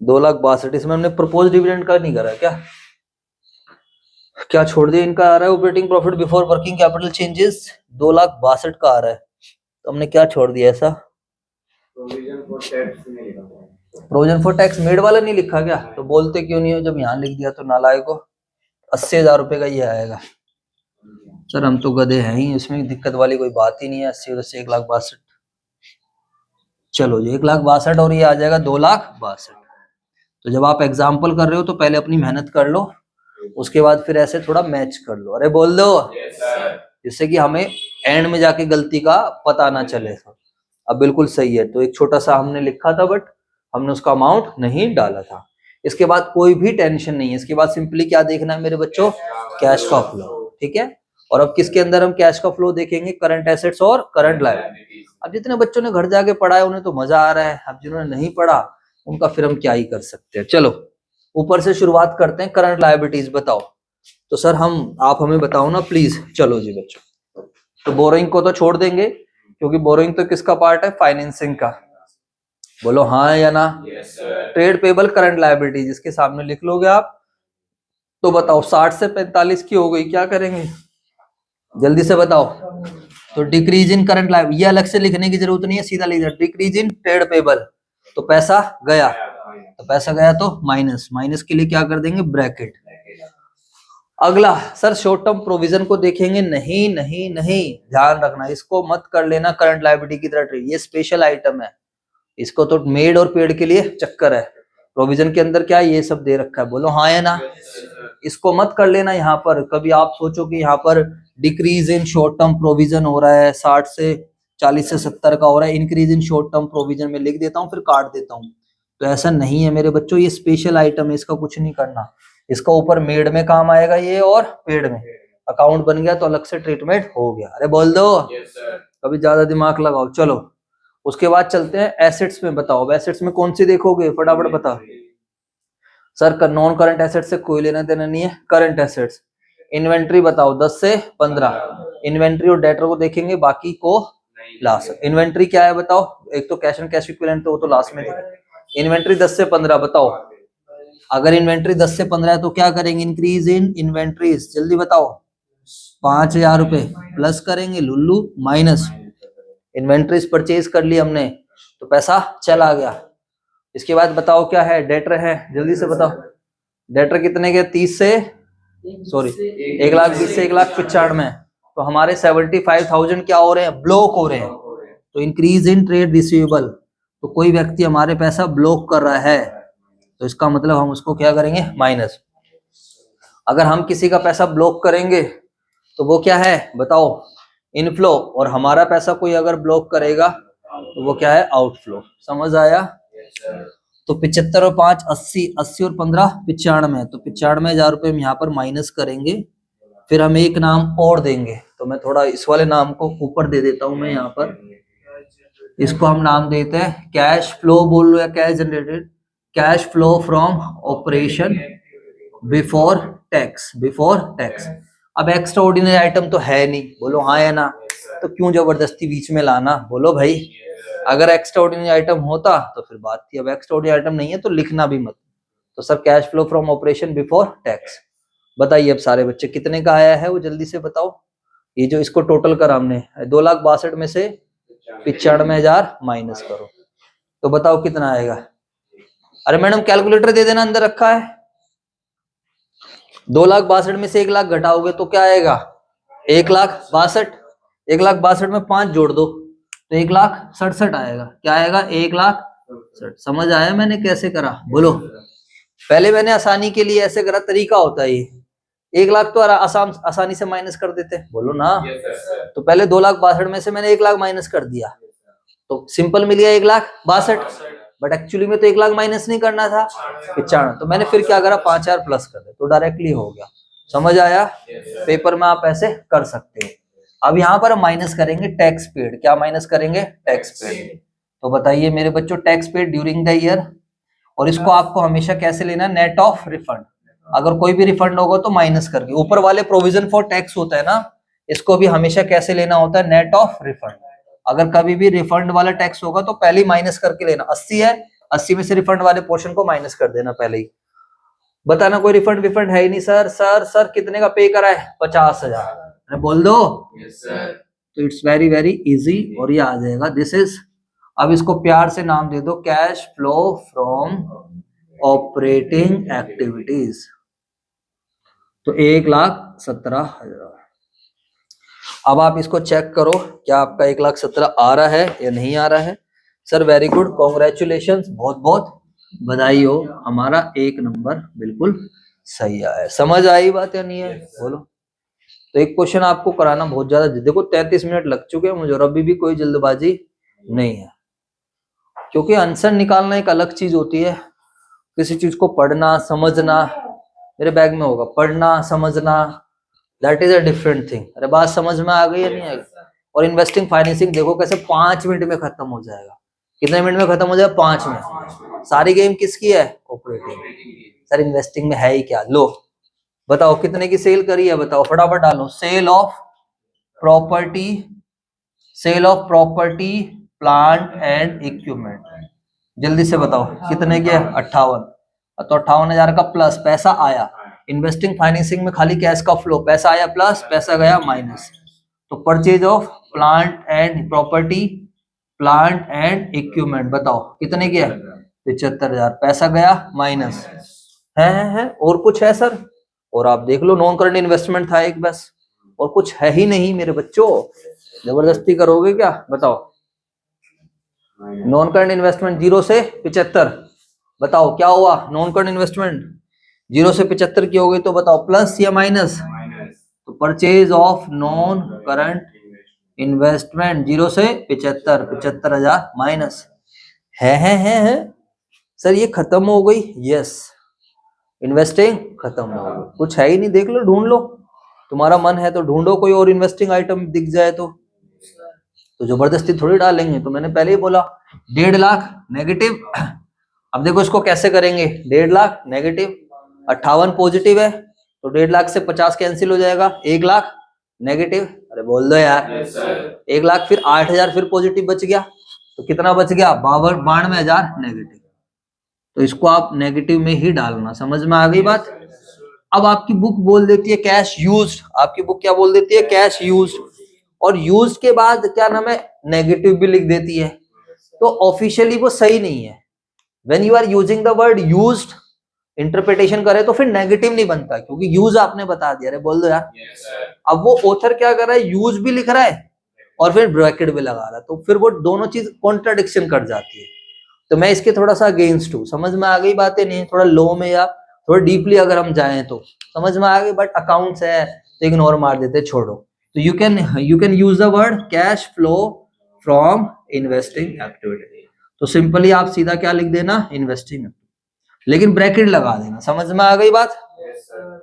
2,62,000, इसमें हमने प्रपोज डिविडेंड का नहीं करा क्या? क्या छोड़ दिया? इनका आ रहा है operating profit before working capital changes, 2,62,000 का आ रहा है, तो हमने क्या छोड़ दिया ऐसा? प्रोविजन फॉर टैक्स मेड वाला नहीं लिखा क्या? तो बोलते क्यों नहीं हो जब यहाँ लिख दिया तो? नालायक को 80,000 रुपए का ये आएगा। सर हम तो गधे हैं ही, इसमें दिक्कत वाली कोई बात ही नहीं है। 80 से 1,62,000, चलो जी 1,62,000 और ये आ जाएगा 2,62,000। तो जब आप एग्जाम्पल कर रहे हो तो पहले अपनी मेहनत कर लो, उसके बाद फिर ऐसे थोड़ा मैच कर लो। अरे बोल दो, जिससे कि हमें एंड में जाके गलती का पता ना चले। अब बिल्कुल सही है, तो एक छोटा सा हमने लिखा था बट हमने उसका अमाउंट नहीं डाला था। इसके बाद कोई भी टेंशन नहीं है, इसके बाद सिंपली क्या देखना है मेरे बच्चों? कैश का फ्लो। ठीक है, और अब किसके अंदर हम कैश का फ्लो देखेंगे? करंट एसेट्स और करंट लायबिलिटीज। अब जितने बच्चों ने घर जाके पढ़ा है उन्हें तो मजा आ रहा है, अब जिन्होंने नहीं पढ़ा उनका फिर हम क्या ही कर सकते हैं। चलो ऊपर से शुरुआत करते हैं, करंट लायबिलिटीज बताओ। तो सर आप हमें बताओ ना प्लीज। चलो जी बच्चों, तो बोरोइंग को तो छोड़ देंगे क्योंकि बोरोइंग तो किसका पार्ट है? फाइनेंसिंग का। बोलो हाँ या ना? ट्रेड पेबल करंट लायबिलिटीज इसके सामने लिख लोगे आप? तो बताओ 60 से 45 की हो गई, क्या करेंगे जल्दी से बताओ? तो डिक्रीज इन करंट लायबिलिटी, ये अलग से लिखने की जरूरत नहीं है, सीधा लिख दो डिक्रीज इन ट्रेड पेबल। तो पैसा गया, तो पैसा गया तो माइनस, माइनस के लिए क्या कर देंगे? ब्रैकेट। अगला सर शॉर्ट टर्म प्रोविजन को देखेंगे? नहीं नहीं नहीं, ध्यान रखना, इसको मत कर लेना करंट लायबिलिटी की तरह ट्रीट, ये स्पेशल आइटम है, इसको तो मेड और पेड के लिए चक्कर है। प्रोविजन के अंदर क्या ये सब दे रखा है, बोलो हाँ या ना? इसको मत कर लेना यहाँ पर, कभी आप सोचो कि यहाँ पर decrease in short term provision हो रहा है 60 से 40 से 70 का हो रहा है, increase in short term provision में लिख देता हूँ फिर काट देता हूँ, तो ऐसा नहीं है मेरे बच्चों, ये स्पेशल आइटम है, इसका कुछ नहीं करना। इसका ऊपर मेड में काम आएगा ये, और पेड में अकाउंट बन गया तो अलग से ट्रीटमेंट हो गया। अरे बोल दो, कभी ज्यादा दिमाग लगाओ। चलो उसके बाद चलते हैं एसेट्स में। बताओ एसेट्स में कौन सी देखोगे, फटाफट बताओ। सर नॉन करंट एसेट से कोई लेना देना नहीं है, करंट एसेट्स। इन्वेंट्री बताओ 10 से 15, इन्वेंट्री और डेटर को देखेंगे, बाकी को लास्ट। इन्वेंट्री क्या है बताओ, एक तो कैश एंड कैश इक्विवेलेंट तो वो तो लास्ट में थी। इन्वेंट्री 10 से 15 बताओ, अगर इन्वेंट्री 10 से 15 है तो क्या करेंगे, इंक्रीज इन इन्वेंट्रीज, जल्दी बताओ। 5,000 रुपए प्लस करेंगे लुल्लू, माइनस इन्वेंट्रीज परचेज कर ली हमने तो पैसा चला गया। इसके बाद बताओ क्या है, डेटर है, जल्दी से बताओ। डेटर कितने के, 30 से सॉरी 1,20,000 से 1,95,000, तो हमारे 75,000 क्या हो रहे हैं, ब्लॉक हो रहे हैं। तो इंक्रीज इन ट्रेड रिसीवेबल, तो कोई व्यक्ति हमारे पैसा ब्लॉक कर रहा है, तो इसका मतलब हम उसको क्या करेंगे, माइनस। अगर हम किसी का पैसा ब्लॉक करेंगे तो वो क्या है बताओ, इनफ्लो, और हमारा पैसा कोई अगर ब्लॉक करेगा तो वो क्या है, आउटफ्लो। समझ आया? तो 75 और 5 80, 80 और 15 95, तो 95,000 रुपए हम यहाँ पर माइनस करेंगे। फिर हम एक नाम और देंगे, तो मैं थोड़ा इस वाले नाम को ऊपर दे देता हूं मैं यहाँ पर। इसको हम नाम देते हैं कैश फ्लो, बोल लो या cash generated, cash flow from operation before tax, before tax. अब एक्स्ट्रा ऑर्डिनरी आइटम तो है नहीं, बोलो हाँ या ना, तो क्यों जबरदस्ती बीच में लाना, बोलो भाई। अगर एक्स्ट्रा ऑर्डिनरी आइटम होता तो फिर बात थी, अब एक्स्ट्रा ऑर्डिनरी आइटम नहीं है तो लिखना भी मत। तो sir cash flow from operation before tax. बताइए अब सारे बच्चे कितने का आया है वो जल्दी से बताओ। ये जो इसको टोटल करा हमने 2,62,000 में से 95,000 माइनस करो, तो बताओ कितना आएगा। अरे मैडम कैलकुलेटर दे देना, अंदर रखा है। 2,62,000 में से 1 लाख घटाओगे तो क्या आएगा, 1,62,000। 1,62,000 में 5 जोड़ दो तो 1,67,000 आएगा। क्या आएगा, 1,67,000। समझ आया मैंने कैसे करा, बोलो। पहले मैंने आसानी के लिए ऐसे करा, तरीका होता है ये। 1 लाख तो आसानी से माइनस कर देते, बोलो ना। तो पहले 2,62,000 में से मैंने 1 लाख माइनस कर दिया, तो सिंपल मिल गया 1,62,000। बट एक्चुअली में तो 1 लाख माइनस नहीं करना था, 95। तो मैंने फिर क्या करा, 5,000 प्लस कर दे, तो डायरेक्टली हो गया। समझ आया? पेपर में आप ऐसे कर सकते हो। अब यहाँ पर हम माइनस करेंगे टैक्स पेड। क्या माइनस करेंगे, टैक्स पेड। तो बताइए मेरे बच्चों, tax paid during the year, और इसको आपको हमेशा कैसे लेना, नेट ऑफ रिफंड। अगर कोई भी रिफंड होगा तो माइनस करके, ऊपर वाले प्रोविजन फॉर टैक्स होता है ना, इसको भी हमेशा कैसे लेना होता है, नेट ऑफ रिफंड। अगर कभी भी रिफंड वाला टैक्स होगा तो पहले ही माइनस करके लेना। 80 है, 80 में से रिफंड वाले पोर्शन को माइनस कर देना पहले ही। बताना कोई रिफंड विफंड है ही नहीं सर। सर कितने का पे करा है, 50,000। अरे बोल दो। तो इट्स वेरी वेरी इजी, और ये आ जाएगा, दिस इज। अब इसको प्यार से नाम दे दो, cash flow from operating activities. तो 1,17,000। अब आप इसको चेक करो, क्या आपका 1,17,000 आ रहा है या नहीं आ रहा है। सर वेरी गुड, कॉन्ग्रेचुलेशन, बहुत बहुत बधाई हो, हमारा 1 नंबर बिल्कुल सही आया है। समझ आई बात या नहीं है, बोलो। तो एक क्वेश्चन आपको कराना बहुत ज्यादा, देखो 33 मिनट लग चुके हैं मुझे, और अभी भी कोई जल्दबाजी नहीं है, क्योंकि आंसर निकालना एक अलग चीज होती है, किसी चीज को पढ़ना समझना। मेरे बैग में होगा, पढ़ना समझना, that is a different thing. अरे बात समझ में आ गई या नहीं आई? और इन्वेस्टिंग फाइनेंसिंग देखो कैसे 5 मिनट में खत्म हो जाएगा। कितने मिनट में खत्म हो जाएगा, 5 में। सारी गेम किसकी है, ऑपरेटिंग। सर इन्वेस्टिंग में है ही क्या, लो बताओ कितने की सेल करी है, बताओ फटाफट डालो। Sale of property, sale of property plant and equipment, जल्दी से बताओ कितने के, 58। तो 58,000 का प्लस पैसा आया। इन्वेस्टिंग फाइनेंसिंग में खाली कैश का फ्लो, पैसा आया प्लस, पैसा गया माइनस। तो purchase of plant and property, plant and equipment बताओ कितने की है, 75,000, पैसा गया माइनस। है और कुछ है सर? और आप देख लो, नॉन करंट इन्वेस्टमेंट था एक बस, और कुछ है ही नहीं मेरे बच्चों। जबरदस्ती करोगे क्या, बताओ। नॉन करंट इन्वेस्टमेंट 0 से 75, बताओ क्या हुआ, नॉन करंट इन्वेस्टमेंट 0 से 75 की हो गई, तो बताओ प्लस या माइनस। तो purchase of non current investment 0 से 75, 75,000 माइनस। है सर ये खत्म हो गई, यस इन्वेस्टिंग खत्म हो गई, कुछ है ही नहीं, देख लो ढूंढ लो, तुम्हारा मन है तो ढूंढो कोई और इन्वेस्टिंग आइटम दिख जाए तो जबरदस्ती थोड़ी डालेंगे। तो मैंने पहले ही बोला 1.5 लाख नेगेटिव। अब देखो इसको कैसे करेंगे, 1.5 लाख नेगेटिव, 58 पॉजिटिव है, तो 1.5 लाख से 50 कैंसिल हो जाएगा, 1 लाख नेगेटिव, अरे बोल दो यार। Yes, sir. 1 लाख फिर 8,000 फिर पॉजिटिव बच गया, तो कितना बच गया? 92,000 नेगेटिव। तो इसको आप नेगेटिव में ही डालना। समझ में आ गई बात? अब आपकी बुक बोल देती है कैश यूज्ड, आपकी बुक क्या बोल देती है? Cash used. और यूज के बाद क्या नाम है? नेगेटिव भी लिख देती है। तो ऑफिशियली वो सही नहीं है। When you are using the word used, interpretation करे तो फिर नेगेटिव नहीं बनता, क्योंकि यूज आपने बता दिया। अरे बोल दो यार। Yes, sir. अब वो ऑथर क्या कर रहा है? यूज भी लिख रहा है और फिर ब्रैकेट भी लगा रहा है, तो फिर वो दोनों चीज कॉन्ट्राडिक्शन कर जाती है। तो मैं इसके थोड़ा सा अगेंस्ट हूँ। समझ में आ गई बातें? नहीं थोड़ा लो में या थोड़ा डीपली अगर हम जाएं तो समझ में आ गई। बट अकाउंट्स है तो इग्नोर मार देते, छोड़ो। तो you can use the word cash flow from investing activity. तो सिंपली आप सीधा क्या लिख देना? इन्वेस्टिंग, लेकिन ब्रैकेट लगा देना। समझ में आ गई बात? Yes, sir.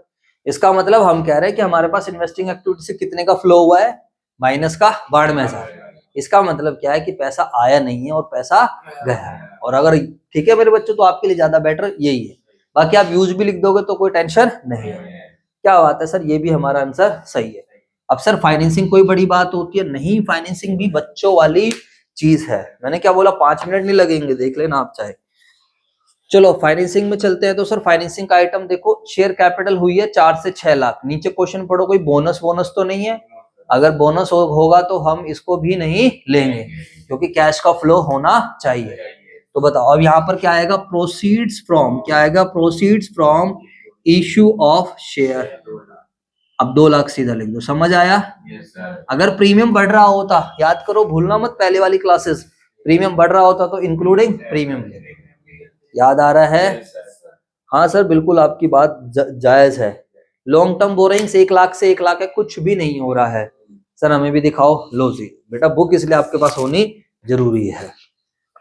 इसका मतलब हम कह रहे हैं कि हमारे पास इन्वेस्टिंग एक्टिविटी से कितने का फ्लो हुआ है? माइनस का 92,000। इसका मतलब क्या है कि पैसा आया नहीं है और पैसा गया है। और अगर ठीक है मेरे बच्चों, तो आपके लिए ज्यादा बेटर यही है। बाकी आप यूज भी लिख दोगे तो कोई टेंशन नहीं है। क्या बात है सर, ये भी हमारा आंसर सही है। अब सर फाइनेंसिंग कोई बड़ी बात होती है? नहीं, फाइनेंसिंग भी बच्चों वाली चीज है। मैंने क्या बोला? 5 मिनट नहीं लगेंगे, देख लेना आप चाहे। चलो फाइनेंसिंग में चलते हैं। तो सर फाइनेंसिंग का आइटम देखो, शेयर कैपिटल हुई है 4 से 6 लाख। नीचे क्वेश्चन पढ़ो, कोई बोनस तो नहीं है? अगर बोनस होगा तो हम इसको भी नहीं लेंगे, क्योंकि कैश का फ्लो होना चाहिए। तो बताओ अब यहाँ पर क्या आएगा? प्रोसीड्स फ्रॉम, क्या आएगा? Proceeds from issue of share. अब 2 लाख सीधा लिख दो। समझ आया? Yes, sir. अगर प्रीमियम बढ़ रहा होता, याद करो, भूलना मत पहले वाली क्लासेस, प्रीमियम बढ़ रहा होता तो इंक्लूडिंग प्रीमियम ले। याद आ रहा है? Yes, sir. हाँ सर बिल्कुल आपकी बात जायज है। लॉन्ग टर्म बोरिंग्स 1 लाख से 1 लाख है, कुछ भी नहीं हो रहा है। सर हमें भी दिखाओ। लो जी बेटा, बुक इसलिए आपके पास होनी जरूरी है।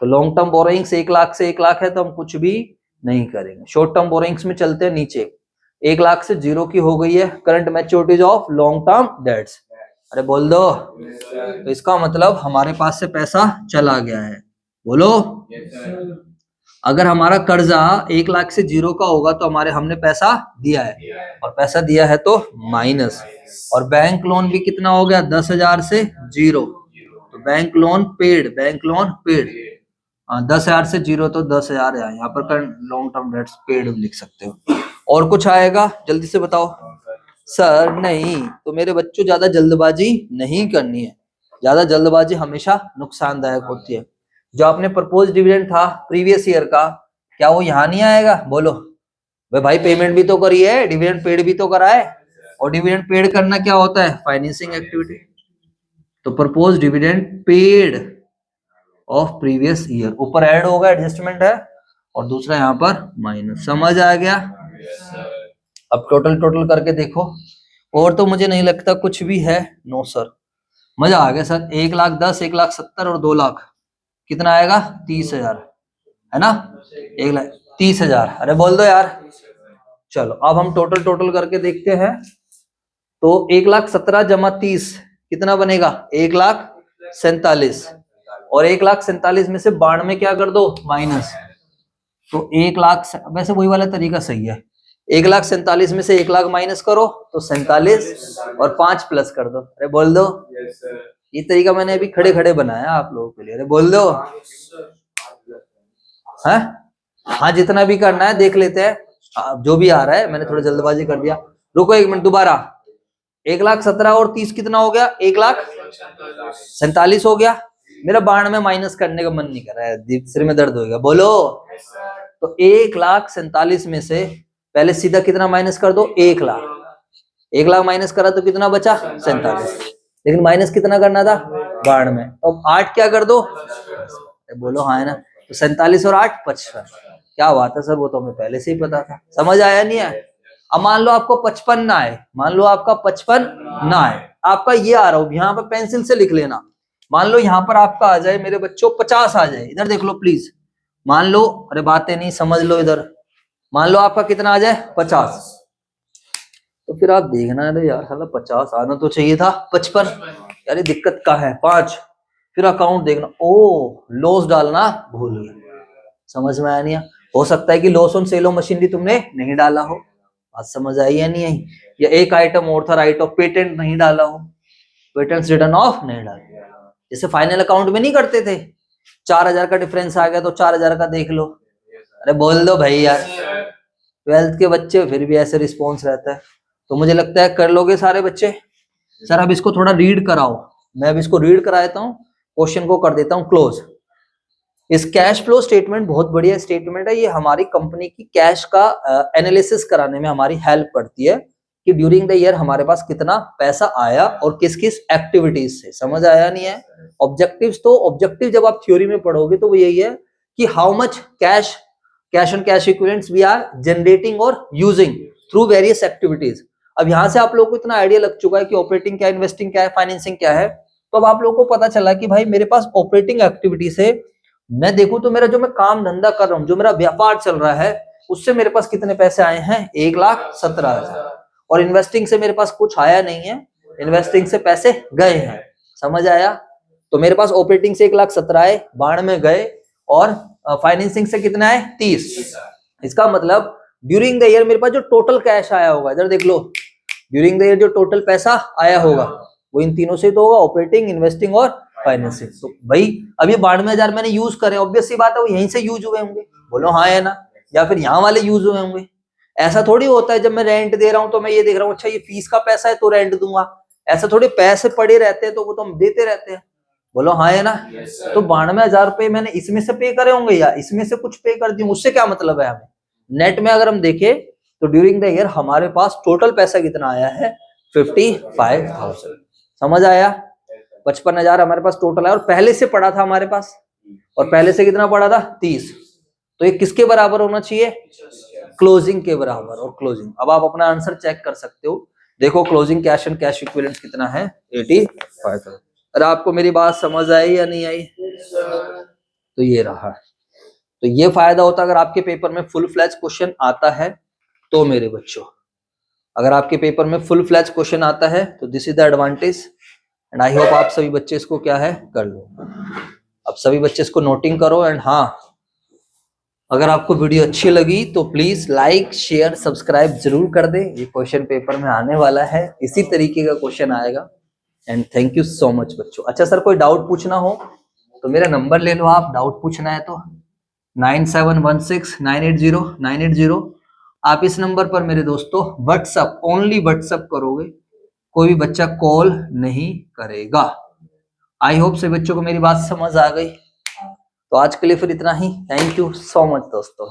तो लॉन्ग टर्म बोरिंग्स 1 लाख से 1 लाख है, तो हम कुछ भी नहीं करेंगे। शॉर्ट टर्म बोरिंग्स में चलते हैं नीचे। 1 लाख से 0 की हो गई है current मैच्योरिटीज of long term debts. अरे बोल दो। Yes, sir. तो इसका मतलब हमारे पास से पैसा चला गया है। बोलो। Yes, sir. अगर हमारा कर्जा 1 लाख से 0 का होगा तो हमने पैसा दिया है, और पैसा दिया है तो माइनस। और बैंक लोन भी कितना हो गया? 10,000 से 0, तो bank loan paid, bank loan paid. 10,000 से 0 तो 10,000 है। यहाँ पर लॉन्ग टर्म डेट्स पेड लिख सकते हो। और कुछ आएगा? जल्दी से बताओ। सर नहीं, तो मेरे बच्चों ज्यादा जल्दबाजी नहीं करनी है। ज्यादा जल्दबाजी हमेशा नुकसानदायक होती है। जो आपने प्रपोज डिविडेंड था प्रीवियस ईयर का, क्या वो यहाँ नहीं आएगा? बोलो भाई, पेमेंट भी तो करी है, डिविडेंड पेड भी तो करा है। और डिविडेंड पेड करना क्या होता है? Financing activity. तो propose dividend paid of previous year, ऊपर ऐड होगा, एडजस्टमेंट है, और दूसरा यहाँ पर माइनस। समझ आ गया? Yes, sir. अब टोटल करके देखो, और तो मुझे नहीं लगता कुछ भी है। नो सर, मजा आ गया सर। 1,10,000, 1,70,000 और 2 लाख, कितना आएगा? 30,000, है ना? 1,30,000। अरे बोल दो यार। चलो अब हम टोटल करके देखते हैं। तो 1,17,000 जमा 30 कितना बनेगा? 1,47,000। और 1,47,000 में से 92 क्या कर दो? माइनस। तो 1 लाख, वैसे वही वाला तरीका सही है। 1,47,000 में से 1 लाख माइनस करो तो 47, और 5 प्लस कर दो। अरे बोल दो। Yes, sir. ये तरीका मैंने अभी खड़े खड़े बनाया आप लोगों के लिए। अरे बोल दो। है? हाँ, जितना भी करना है देख लेते हैं। जो भी आ रहा है, मैंने थोड़ा जल्दबाजी कर दिया। रुको 1 मिनट, दोबारा। 1,17,000 और 30 कितना हो गया? 1,47,000 हो गया। मेरा 92 माइनस करने का मन नहीं कर रहा है, सिर में दर्द हो गया। बोलो। Yes, sir. तो 1,47,000 में से पहले सीधा कितना माइनस कर दो? 1 लाख। 1 लाख माइनस करा तो कितना बचा? 47। लेकिन माइनस कितना करना था? 92। तो 8 क्या कर दो? बोलो हाँ, है ना? तो 47 और 8 55। क्या बात है सर, वो तो हमें पहले से ही पता था। समझ आया नहीं आया? अब मान लो आपको 55 ना आए, मान लो आपका 55 ना आए, आपका ये आ रहा हो, यहाँ पर पेंसिल से लिख लेना। मान लो यहाँ पर आपका आ जाए मेरे बच्चों 50 आ जाए, इधर देख लो प्लीज। मान लो, अरे बातें नहीं, समझ लो इधर। मान लो आपका कितना आ जाए? 50। तो फिर आप देखना, अरे यार साला 50 आना तो चाहिए था 55। यार ये दिक्कत का है 5। फिर अकाउंट देखना, ओ लॉस डालना भूल गए। समझ में आया नहीं? हो सकता है कि loss on sale of machinery तुमने नहीं डाला हो, बात समझ आई या नहीं आई? या एक आइटम और था, राइट ऑफ पेटेंट नहीं डाला हो, पेटेंट रिटर्न ऑफ नहीं डाला, जैसे फाइनल अकाउंट में नहीं करते थे, 4,000 का डिफरेंस आ गया तो 4,000 का देख लो। अरे बोल दो भाई यार, 12th के बच्चे फिर भी ऐसे रिस्पॉन्स रहता है। तो मुझे लगता है कर लोगे सारे बच्चे। सर अब इसको थोड़ा रीड कराओ, मैं अब इसको रीड करा देता हूँ, क्वेश्चन को कर देता हूँ क्लोज। इस कैश फ्लो स्टेटमेंट बहुत बढ़िया स्टेटमेंट है, ये हमारी कंपनी की कैश का एनालिसिस कराने में हमारी हेल्प करती है कि ड्यूरिंग द ईयर हमारे पास कितना पैसा आया और किस किस एक्टिविटीज से। समझ आया नहीं है? ऑब्जेक्टिव्स, तो ऑब्जेक्टिव जब आप थ्योरी में पढ़ोगे तो वो यही है कि how much cash and cash equivalents we are generating और यूजिंग थ्रू वेरियस एक्टिविटीज। अब यहाँ से आप लोगों को इतना आइडिया लग चुका है कि ऑपरेटिंग क्या, इन्वेस्टिंग क्या है, फाइनेंसिंग क्या है। तो अब आप लोगों को पता चला कि भाई मेरे पास ऑपरेटिंग एक्टिविटी से मैं देखूं तो मेरा जो मैं काम धंधा कर रहा हूं, जो मेरा व्यापार चल रहा है, उससे मेरे पास कितने पैसे आए हैं, 1,17,000। और इन्वेस्टिंग से मेरे पास कुछ आया नहीं है, इन्वेस्टिंग से पैसे गए हैं। समझ आया? तो मेरे पास ऑपरेटिंग से 1,17,000 आए, बाढ़ में गए, और फाइनेंसिंग से कितना है, 30। इसका मतलब ड्यूरिंग द ईयर मेरे पास जो टोटल कैश आया होगा, इधर देख लो, ड्यूरिंग द ईयर जो टोटल पैसा आया होगा वो इन तीनों से तो होगा, ऑपरेटिंग, इन्वेस्टिंग और फाइनेंसिंग। तो भाई अब ये 92,000 मैंने यूज करे, ऑब्वियस सी बात है वो यहीं से यूज हुए होंगे, बोलो हाँ है ना? या फिर यहाँ वाले यूज हुए होंगे। ऐसा थोड़ी होता है जब मैं रेंट दे रहा हूँ तो मैं ये देख रहा हूँ अच्छा ये फीस का पैसा है तो रेंट दूंगा, ऐसा थोड़ी पैसे पड़े रहते हैं तो वो तो हम देते रहते हैं, बोलो हाँ है ना? तो 92,000 रुपए मैंने इसमें से पे करे होंगे या इसमें से कुछ पे कर दी, उससे क्या मतलब है हमें? नेट में अगर हम देखें तो ड्यूरिंग द ईयर हमारे पास टोटल पैसा कितना आया है, 55,000। समझ आया? 55,000 हमारे पास टोटल है, और पहले से पड़ा था हमारे पास, और पहले से कितना पड़ा था, 30। तो ये किसके बराबर होना चाहिए, क्लोजिंग के बराबर। और क्लोजिंग, अब आप अपना आंसर चेक कर सकते हो, देखो closing cash and cash equivalents कितना है, 85,000। अरे आपको मेरी बात समझ आई या नहीं आई? तो ये रहा। तो ये फायदा होता है अगर आपके पेपर में फुल फ्लैज क्वेश्चन आता है तो मेरे बच्चों, अगर आपके पेपर में फुल फ्लैज क्वेश्चन आता है तो this is the advantage, and I hope आप सभी बच्चे इसको क्या है कर लो। अब सभी बच्चे इसको नोटिंग करो। एंड हाँ, अगर आपको वीडियो अच्छी लगी तो प्लीज लाइक, शेयर, सब्सक्राइब जरूर कर दे। ये क्वेश्चन पेपर में आने वाला है, इसी तरीके का क्वेश्चन आएगा। And thank you so much बच्चों। अच्छा सर कोई डाउट पूछना हो तो मेरा नंबर ले लो आप, डाउट पूछना है तो 9716980980। आप इस नंबर पर मेरे दोस्तों व्हाट्सअप, ओनली व्हाट्सअप करोगे, कोई भी बच्चा कॉल नहीं करेगा। आई होप से बच्चों को मेरी बात समझ आ गई। तो आज के लिए फिर इतना ही। थैंक यू सो मच दोस्तों।